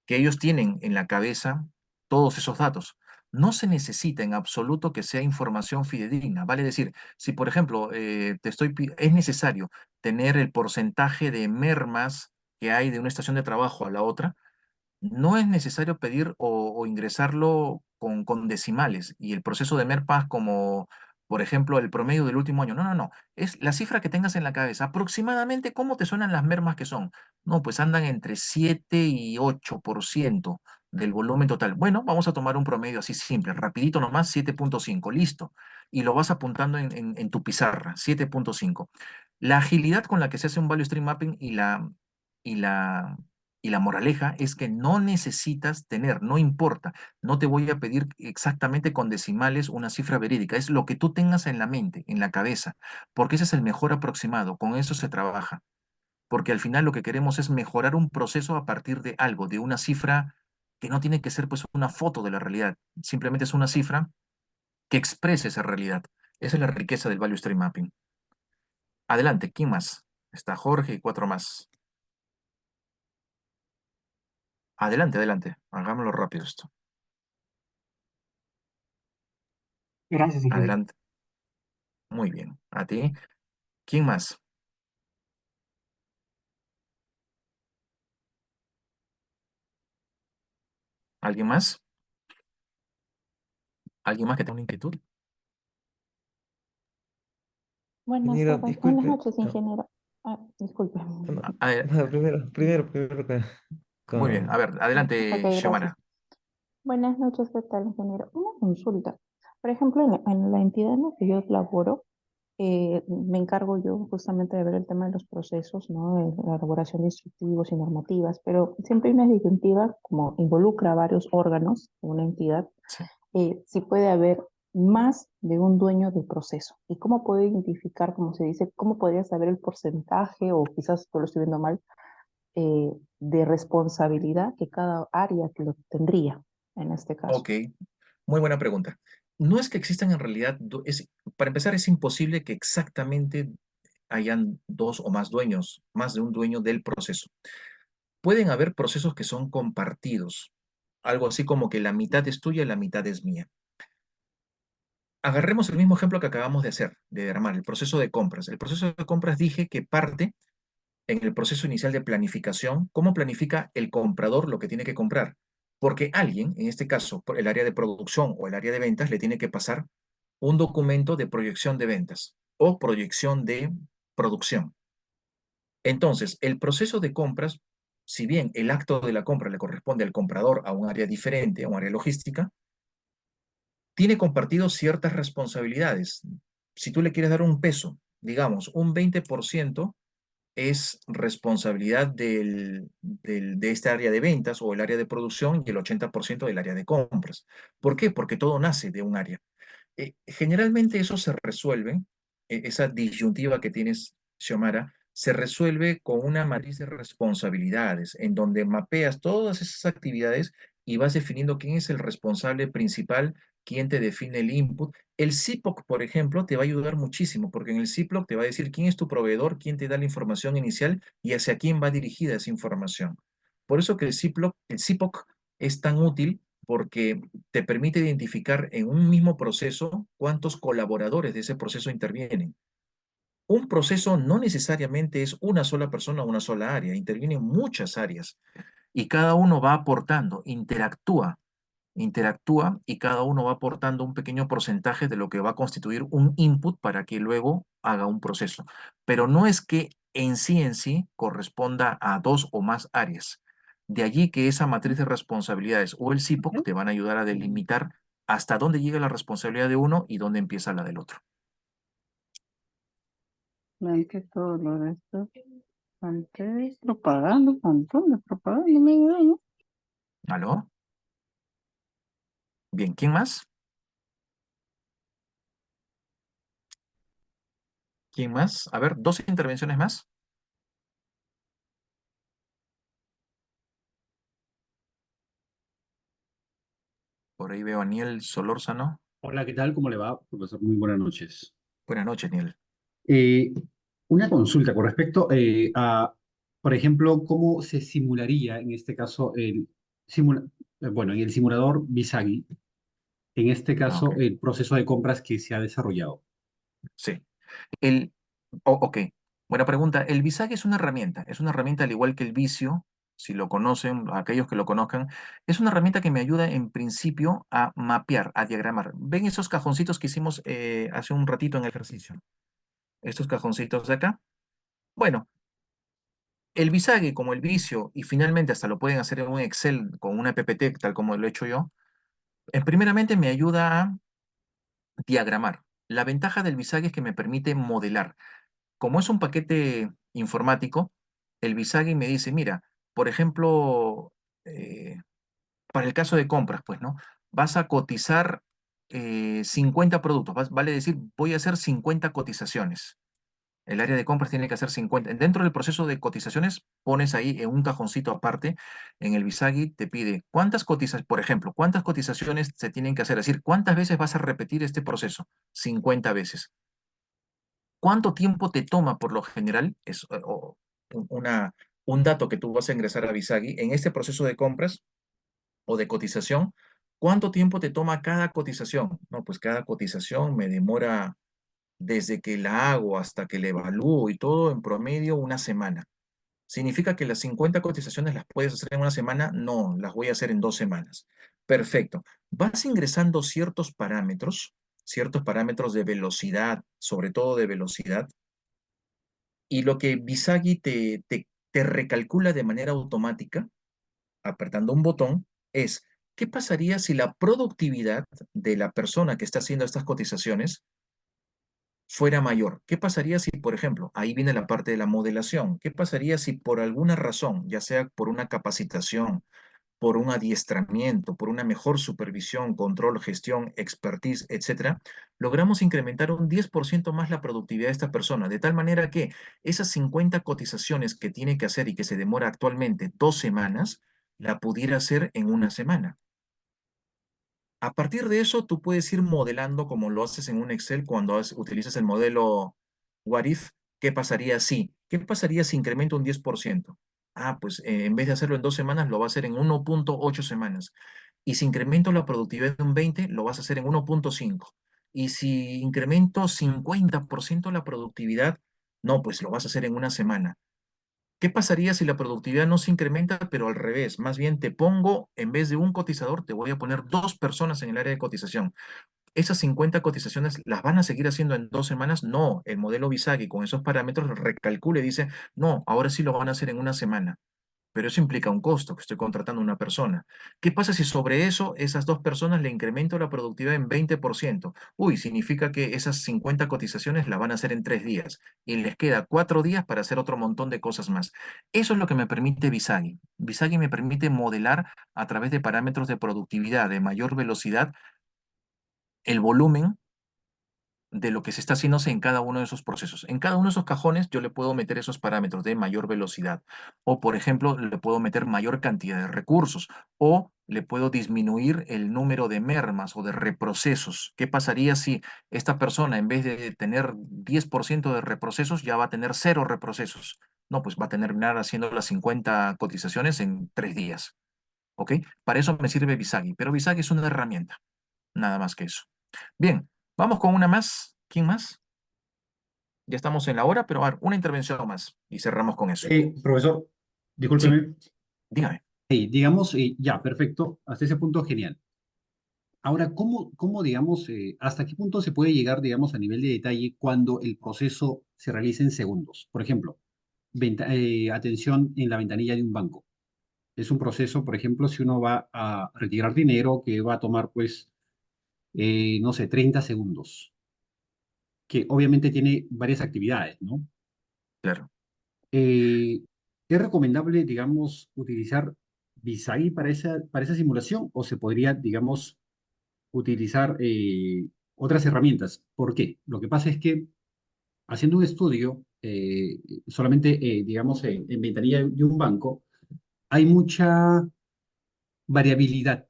que ellos tienen en la cabeza todos esos datos. No se necesita en absoluto que sea información fidedigna. Vale decir, si por ejemplo es necesario tener el porcentaje de mermas que hay de una estación de trabajo a la otra, no es necesario pedir o ingresarlo con decimales y el proceso de MERPAS como, por ejemplo, el promedio del último año. No, no, no. Es la cifra que tengas en la cabeza. Aproximadamente, ¿cómo te suenan las mermas que son? No, pues andan entre 7 y 8% del volumen total. Bueno, vamos a tomar un promedio así simple, rapidito nomás, 7,5, listo. Y lo vas apuntando en tu pizarra, 7,5. La agilidad con la que se hace un value stream mapping y la, y la moraleja es que no necesitas tener, no importa, no te voy a pedir exactamente con decimales una cifra verídica, es lo que tú tengas en la mente, en la cabeza, porque ese es el mejor aproximado, con eso se trabaja, porque al final lo que queremos es mejorar un proceso a partir de algo, de una cifra que no tiene que ser pues una foto de la realidad, simplemente es una cifra que exprese esa realidad. Esa es la riqueza del Value Stream Mapping. Adelante, ¿quién más? Está Jorge y cuatro más. Adelante, adelante. Hagámoslo rápido esto. Gracias, ingeniero. Adelante. Muy bien. A ti. ¿Quién más? ¿Alguien más? ¿Alguien más que tenga una inquietud? Buenas Ingeniero, tardes, buenas disculpe. noches, ingeniero. Ah, disculpe. No, A ver, no, primero muy bien. A ver, Ok, adelante, gracias. Xiomara. Buenas noches, ¿qué tal, ingeniero? Una consulta. Por ejemplo, en la entidad en la que yo laboro, me encargo yo justamente de ver el tema de los procesos, ¿no? De la elaboración de instructivos y normativas, pero siempre hay una disyuntiva, como involucra a varios órganos de una entidad, Sí. si puede haber más de un dueño del proceso. ¿Y cómo puedo identificar, como se dice, cómo podría saber el porcentaje, o quizás yo lo estoy viendo mal, de responsabilidad que cada área que lo tendría en este caso? Ok, muy buena pregunta. No es que existan en realidad, para empezar, es imposible que exactamente hayan dos o más dueños, más de un dueño del proceso. Pueden haber procesos que son compartidos, algo así como que la mitad es tuya y la mitad es mía. Agarremos el mismo ejemplo que acabamos de hacer, de armar, el proceso de compras. El proceso de compras dije que parte en el proceso inicial de planificación, cómo planifica el comprador lo que tiene que comprar. Porque alguien, en este caso, por el área de producción o el área de ventas, le tiene que pasar un documento de proyección de ventas o proyección de producción. Entonces, el proceso de compras, si bien el acto de la compra le corresponde al comprador a un área diferente, a un área logística, tiene compartido ciertas responsabilidades. Si tú le quieres dar un peso, digamos, un 20% es responsabilidad de esta área de ventas o el área de producción y el 80% del área de compras. ¿Por qué? Porque todo nace de un área. Generalmente eso se resuelve, esa disyuntiva que tienes, Xiomara, se resuelve con una matriz de responsabilidades, en donde mapeas todas esas actividades y vas definiendo quién es el responsable principal, quién te define el input. El CIPOC, por ejemplo, te va a ayudar muchísimo, porque en el CIPOC te va a decir quién es tu proveedor, quién te da la información inicial y hacia quién va dirigida esa información. Por eso que el CIPOC es tan útil porque te permite identificar en un mismo proceso cuántos colaboradores de ese proceso intervienen. Un proceso no necesariamente es una sola persona o una sola área, intervienen muchas áreas y cada uno va aportando, interactúa y cada uno va aportando un pequeño porcentaje de lo que va a constituir un input para que luego haga un proceso. Pero no es que en sí corresponda a dos o más áreas. De allí que esa matriz de responsabilidades o el CIPOC te van a ayudar a delimitar hasta dónde llega la responsabilidad de uno y dónde empieza la del otro. Ven que todo lo de esto antes propaganda, un montón de propaganda, me digo, ¿no? ¿Aló? Bien, ¿quién más? ¿Quién más? A ver, dos intervenciones más. Por ahí veo a Niel Solórzano. Hola, ¿qué tal? ¿Cómo le va, profesor? Muy buenas noches. Buenas noches, Niel. Eh, una consulta con respecto a, por ejemplo, cómo se simularía en este caso bueno, en el simulador Visagi, en este Ah, ok, caso, el proceso de compras que se ha desarrollado. sí. El, ok, buena pregunta. El Visag es una herramienta al igual que el vicio, si lo conocen, aquellos que lo conozcan, es una herramienta que me ayuda en principio a mapear, a diagramar. ¿Ven esos cajoncitos que hicimos hace un ratito en el ejercicio? Estos cajoncitos de acá. Bueno, el Visage como el vicio, y finalmente hasta lo pueden hacer en un Excel con una PPT, tal como lo he hecho yo, primeramente me ayuda a diagramar. La ventaja del Visage es que me permite modelar. Como es un paquete informático, el Visagi me dice, mira, por ejemplo, eh, para el caso de compras, pues, ¿no? Vas a cotizar 50 productos, vale decir, voy a hacer 50 cotizaciones. El área de compras tiene que hacer 50. Dentro del proceso de cotizaciones, pones ahí en un cajoncito aparte, en el Visagi te pide cuántas cotizaciones, por ejemplo, cuántas cotizaciones se tienen que hacer. Es decir, cuántas veces vas a repetir este proceso. 50 veces. ¿Cuánto tiempo te toma por lo general? Es una, un dato que tú vas a ingresar a Visagi en este proceso de compras o de cotización. ¿Cuánto tiempo te toma cada cotización? No, pues cada cotización me demora desde que la hago hasta que la evalúo y todo en promedio una semana. ¿Significa que las 50 cotizaciones las puedes hacer en una semana? No, las voy a hacer en 2 semanas. Perfecto. Vas ingresando ciertos parámetros de velocidad, sobre todo de velocidad, y lo que Visagi te recalcula de manera automática, apretando un botón, es, ¿qué pasaría si la productividad de la persona que está haciendo estas cotizaciones fuera mayor? ¿Qué pasaría si, por ejemplo, ahí viene la parte de la modelación? ¿Qué pasaría si por alguna razón, ya sea por una capacitación, por un adiestramiento, por una mejor supervisión, control, gestión, expertise, etcétera, logramos incrementar un 10% más la productividad de esta persona, de tal manera que esas 50 cotizaciones que tiene que hacer y que se demora actualmente 2 semanas, la pudiera hacer en una semana? A partir de eso, tú puedes ir modelando como lo haces en un Excel cuando utilizas el modelo What If. ¿Qué pasaría si? ¿Qué pasaría si incremento un 10%? Ah, pues en vez de hacerlo en 2 semanas, lo va a hacer en 1.8 semanas. Y si incremento la productividad de un 20, lo vas a hacer en 1.5. Y si incremento 50% la productividad, no, pues lo vas a hacer en una semana. ¿Qué pasaría si la productividad no se incrementa, pero al revés? Más bien te pongo, en vez de un cotizador, te voy a poner 2 personas en el área de cotización. ¿Esas 50 cotizaciones las van a seguir haciendo en 2 semanas? No, el modelo Visagi con esos parámetros recalcula y dice, no, ahora sí lo van a hacer en una semana. Pero eso implica un costo, que estoy contratando a una persona. ¿Qué pasa si sobre eso, esas 2 personas le incremento la productividad en 20%? Uy, significa que esas 50 cotizaciones la van a hacer en 3 días y les queda 4 días para hacer otro montón de cosas más. Eso es lo que me permite Visagi. Visagi me permite modelar a través de parámetros de productividad, de mayor velocidad, el volumen de lo que se está haciéndose en cada uno de esos procesos. En cada uno de esos cajones yo le puedo meter esos parámetros de mayor velocidad o, por ejemplo, le puedo meter mayor cantidad de recursos o le puedo disminuir el número de mermas o de reprocesos. ¿Qué pasaría si esta persona en vez de tener 10% de reprocesos ya va a tener 0 reprocesos? No, pues va a terminar haciendo las 50 cotizaciones en 3 días. ¿Ok? Para eso me sirve Visagi, pero Visagi es una herramienta, nada más que eso. Bien, vamos con una más. ¿Quién más? Ya estamos en la hora, pero a ver, una intervención más y cerramos con eso. Profesor, Sí, discúlpeme. dígame. Digamos, ya, perfecto. Hasta ese punto, genial. Ahora, digamos, hasta qué punto se puede llegar, digamos, a nivel de detalle cuando el proceso se realiza en segundos? Por ejemplo, atención en la ventanilla de un banco. Es un proceso, por ejemplo, si uno va a retirar dinero que va a tomar, pues, no sé, 30 segundos, que obviamente tiene varias actividades, ¿no? Claro. Eh, ¿Es recomendable, digamos, utilizar Visagi para esa simulación o se podría, digamos, utilizar otras herramientas? ¿Por qué? Lo que pasa es que haciendo un estudio, solamente, digamos, en ventanilla de un banco, hay mucha variabilidad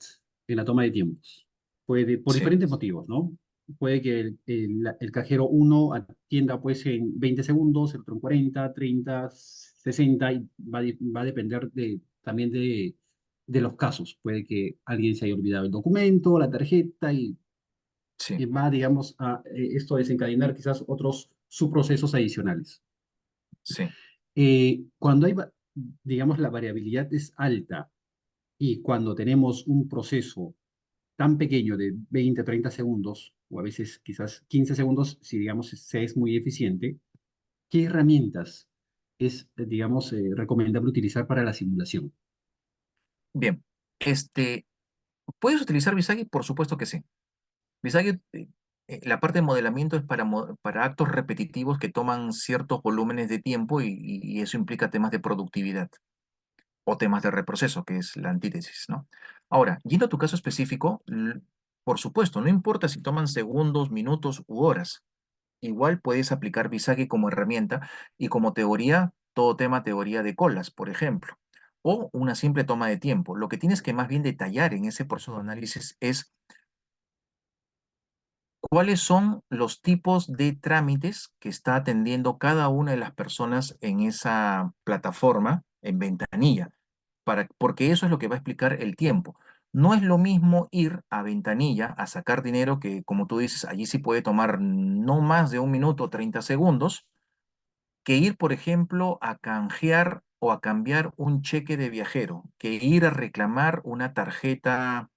en la toma de tiempos. Por Sí, diferentes motivos, ¿no? Puede que el cajero uno atienda pues en 20 segundos, el otro en 40, 30, 60, y va a depender también de los casos. Puede que alguien se haya olvidado el documento, la tarjeta y Sí, va, digamos, a esto desencadenar quizás otros subprocesos adicionales. sí. Cuando hay, digamos, la variabilidad es alta y cuando tenemos un proceso tan pequeño de 20, 30 segundos, o a veces quizás 15 segundos, si digamos se es muy eficiente, ¿qué herramientas es, digamos, recomendable utilizar para la simulación? Bien. ¿Puedes utilizar Visagi? Por supuesto que sí. Visagi, la parte de modelamiento es para actos repetitivos que toman ciertos volúmenes de tiempo y eso implica temas de productividad o temas de reproceso, que es la antítesis, ¿no? Ahora, yendo a tu caso específico, por supuesto, no importa si toman segundos, minutos u horas, igual puedes aplicar Visagi como herramienta y como teoría, todo tema teoría de colas, por ejemplo, o una simple toma de tiempo. Lo que tienes que más bien detallar en ese proceso de análisis es cuáles son los tipos de trámites que está atendiendo cada una de las personas en esa plataforma, en ventanilla, porque eso es lo que va a explicar el tiempo. No es lo mismo ir a ventanilla a sacar dinero que, como tú dices, allí sí puede tomar no más de 1 minuto o 30 segundos, que ir, por ejemplo, a canjear o a cambiar un cheque de viajero, que ir a reclamar una tarjeta,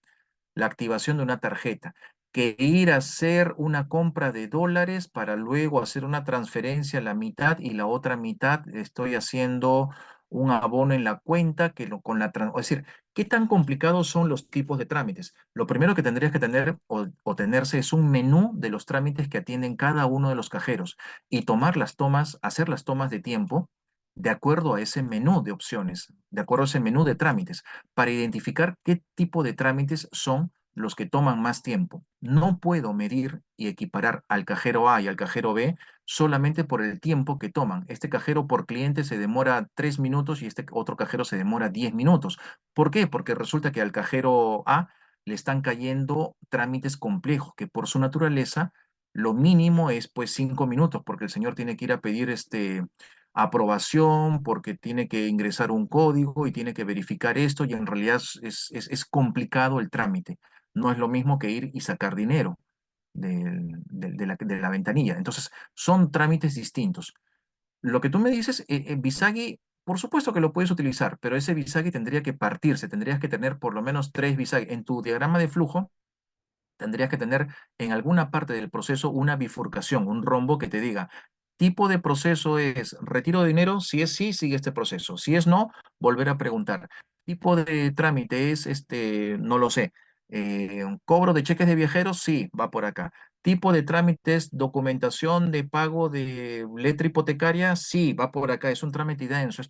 la activación de una tarjeta, que ir a hacer una compra de dólares para luego hacer una transferencia a la mitad y la otra mitad estoy haciendo un abono en la cuenta con es decir, ¿qué tan complicados son los tipos de trámites? Lo primero que tendrías que tener o tenerse es un menú de los trámites que atienden cada uno de los cajeros y tomar las tomas, hacer las tomas de tiempo de acuerdo a ese menú de opciones, de acuerdo a ese menú de trámites, para identificar qué tipo de trámites son los que toman más tiempo. No puedo medir y equiparar al cajero A y al cajero B solamente por el tiempo que toman. Este cajero por cliente se demora 3 minutos y este otro cajero se demora 10 minutos. ¿Por qué? Porque resulta que al cajero A le están cayendo trámites complejos, que por su naturaleza lo mínimo es pues 5 minutos, porque el señor tiene que ir a pedir aprobación, porque tiene que ingresar un código y tiene que verificar esto y en realidad es complicado el trámite. No es lo mismo que ir y sacar dinero de la ventanilla. Entonces, son trámites distintos. Lo que tú me dices, Visagi, por supuesto que lo puedes utilizar, pero ese Visagi tendría que partirse, tendrías que tener por lo menos 3 Visagi. En tu diagrama de flujo, tendrías que tener en alguna parte del proceso una bifurcación, un rombo que te diga, tipo de proceso es retiro de dinero, si es sí, sigue este proceso, si es no, volver a preguntar. Tipo de trámite es, no lo sé, un cobro de cheques de viajeros, sí, va por acá. Tipo de trámites, documentación de pago de letra hipotecaria, sí, va por acá, es un trámite denso.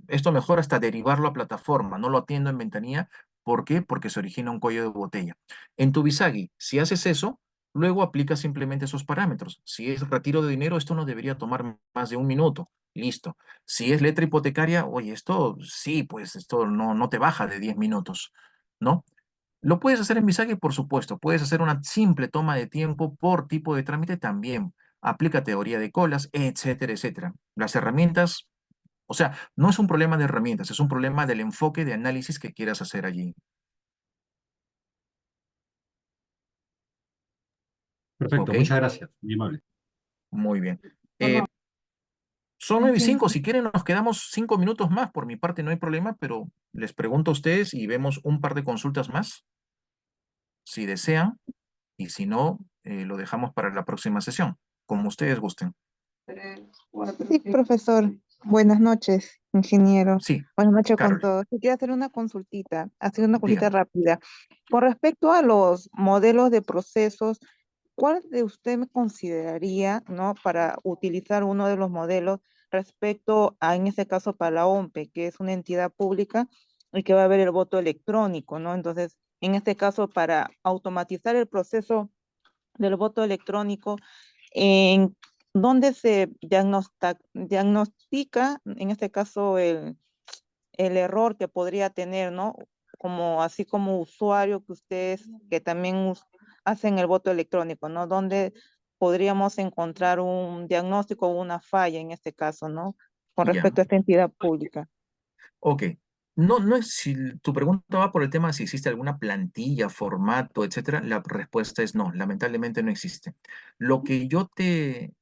Esto mejor hasta derivarlo a plataforma, no lo atiendo en ventanilla. ¿Por qué? Porque se origina un cuello de botella. En tu Visagi, si haces eso, luego aplica simplemente esos parámetros. Si es retiro de dinero, esto no debería tomar más de 1 minuto. Listo. Si es letra hipotecaria, oye, esto sí, pues esto no te baja de 10 minutos, ¿no? Lo puedes hacer en Visagi, por supuesto. Puedes hacer una simple toma de tiempo por tipo de trámite también. Aplica teoría de colas, etcétera, etcétera. Las herramientas, o sea, no es un problema de herramientas, es un problema del enfoque de análisis que quieras hacer allí. Perfecto, ¿Ok? muchas gracias, muy amable. Muy bien. Son 9:05. Si quieren, nos quedamos 5 minutos más. Por mi parte, no hay problema, pero les pregunto a ustedes y vemos un par de consultas más, si desean, y si no, lo dejamos para la próxima sesión, como ustedes gusten. Sí, profesor. Buenas noches, ingeniero. Sí, Buenas noches con Carol, todos. Quería hacer una consultita, hacer una consulta dígame. rápida. Con respecto a los modelos de procesos, ¿cuál de usted me consideraría, ¿no? Para utilizar uno de los modelos respecto a, en este caso, para la OMPE, que es una entidad pública y que va a haber el voto electrónico, ¿no? Entonces, en este caso, para automatizar el proceso del voto electrónico, en dónde se diagnostica, en este caso, el error que podría tener, ¿no? Como así como usuario que ustedes que también hacen el voto electrónico, ¿no? ¿Dónde podríamos encontrar un diagnóstico o una falla en este caso, ¿no? Con Ya, respecto a esta entidad pública. ok. No es si tu pregunta va por el tema de si existe alguna plantilla, formato, etcétera, la respuesta es no, lamentablemente no existe. Lo que yo te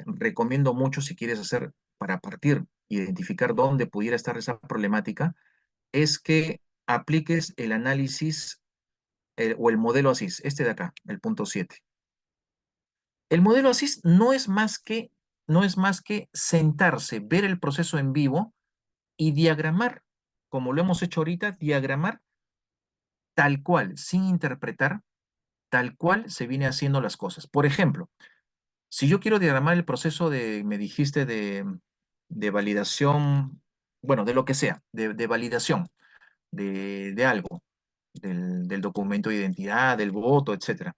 recomiendo mucho si quieres hacer para partir, identificar dónde pudiera estar esa problemática, es que apliques el análisis o el modelo ASIS, este de acá, el punto 7. El modelo ASIS no es más que sentarse, ver el proceso en vivo y diagramar, como lo hemos hecho ahorita, diagramar tal cual, sin interpretar, tal cual se viene haciendo las cosas. Por ejemplo, si yo quiero diagramar el proceso me dijiste de validación, bueno, de lo que sea, de validación de algo, del documento de identidad, del voto, etcétera.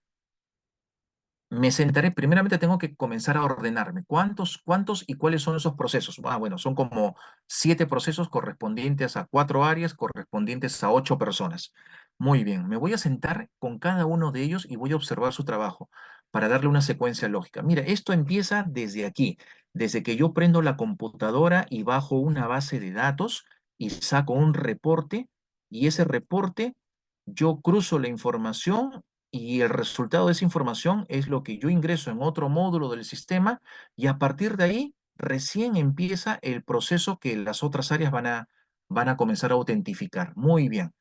Me sentaré, primeramente tengo que comenzar a ordenarme. ¿Cuántos y cuáles son esos procesos? Bueno, son como 7 procesos correspondientes a 4 áreas, correspondientes a 8 personas. Muy bien, me voy a sentar con cada uno de ellos y voy a observar su trabajo para darle una secuencia lógica. Mira, esto empieza desde aquí, desde que yo prendo la computadora y bajo una base de datos y saco un reporte, y ese reporte yo cruzo la información y el resultado de esa información es lo que yo ingreso en otro módulo del sistema, y a partir de ahí recién empieza el proceso que las otras áreas van a comenzar a autentificar. Muy bien.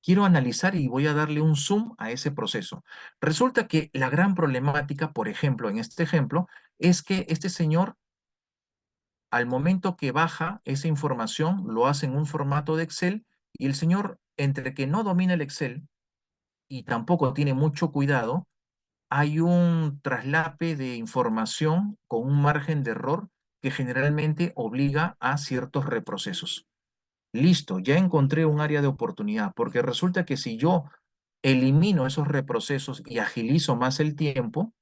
Quiero analizar y voy a darle un zoom a ese proceso. Resulta que la gran problemática, por ejemplo, en este ejemplo, es que este señor, al momento que baja esa información, lo hace en un formato de Excel, y el señor, entre que no domina el Excel y tampoco tiene mucho cuidado, hay un traslape de información con un margen de error que generalmente obliga a ciertos reprocesos. Listo, ya encontré un área de oportunidad, porque resulta que si yo elimino esos reprocesos y agilizo más el tiempo,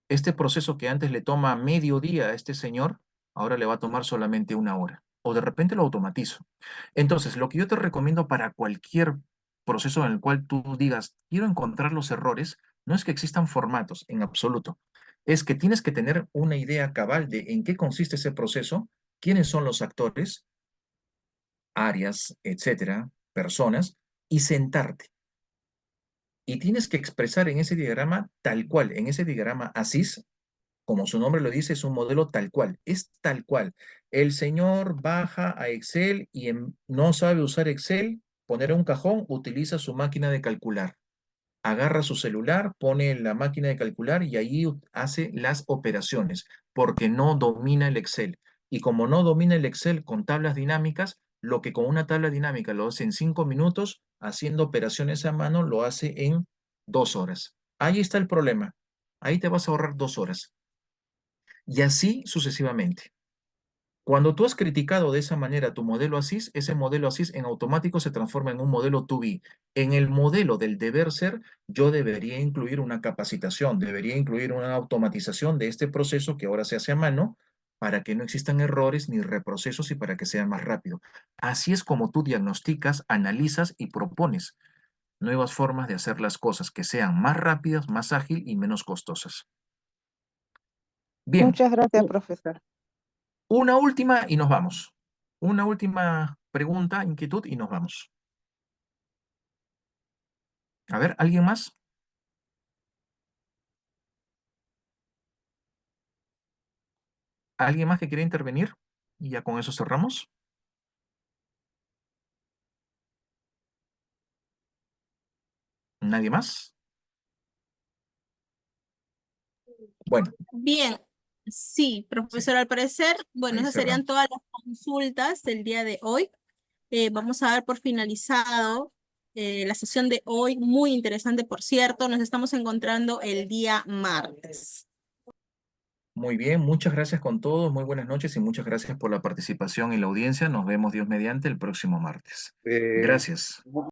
este proceso que antes le toma medio día a este señor, ahora le va a tomar solamente 1 hora. O de repente lo automatizo. Entonces, lo que yo te recomiendo para cualquier proceso en el cual tú digas, quiero encontrar los errores, no es que existan formatos en absoluto. Es que tienes que tener una idea cabal de en qué consiste ese proceso, quiénes son los actores, áreas, etcétera, personas, y sentarte. Y tienes que expresar en ese diagrama tal cual, en ese diagrama ASIS, como su nombre lo dice, es un modelo tal cual, es tal cual. El señor baja a Excel y no sabe usar Excel, poner un cajón, utiliza su máquina de calcular. Agarra su celular, pone la máquina de calcular y ahí hace las operaciones, porque no domina el Excel. Y como no domina el Excel con tablas dinámicas, lo que con una tabla dinámica lo hace en 5 minutos, haciendo operaciones a mano lo hace en 2 horas. Ahí está el problema. Ahí te vas a ahorrar 2 horas. Y así sucesivamente. Cuando tú has criticado de esa manera tu modelo ASIS, ese modelo ASIS en automático se transforma en un modelo 2B. En el modelo del deber ser, yo debería incluir una capacitación, debería incluir una automatización de este proceso que ahora se hace a mano, para que no existan errores ni reprocesos y para que sea más rápido. Así es como tú diagnosticas, analizas y propones nuevas formas de hacer las cosas que sean más rápidas, más ágil y menos costosas. Bien. Muchas gracias, profesor. Una última y nos vamos. Una última pregunta, inquietud y nos vamos. A ver, ¿alguien más? ¿Alguien más que quiera intervenir? Y ya con eso cerramos. ¿Nadie más? Bueno. Bien, sí, profesor, al parecer, bueno, Ahí esas serían cerramos. todas las consultas del día de hoy. Vamos a dar por finalizado la sesión de hoy, muy interesante, por cierto. Nos estamos encontrando el día martes. Muy bien, muchas gracias con todos, muy buenas noches y muchas gracias por la participación y la audiencia. Nos vemos, Dios mediante, el próximo martes. Gracias.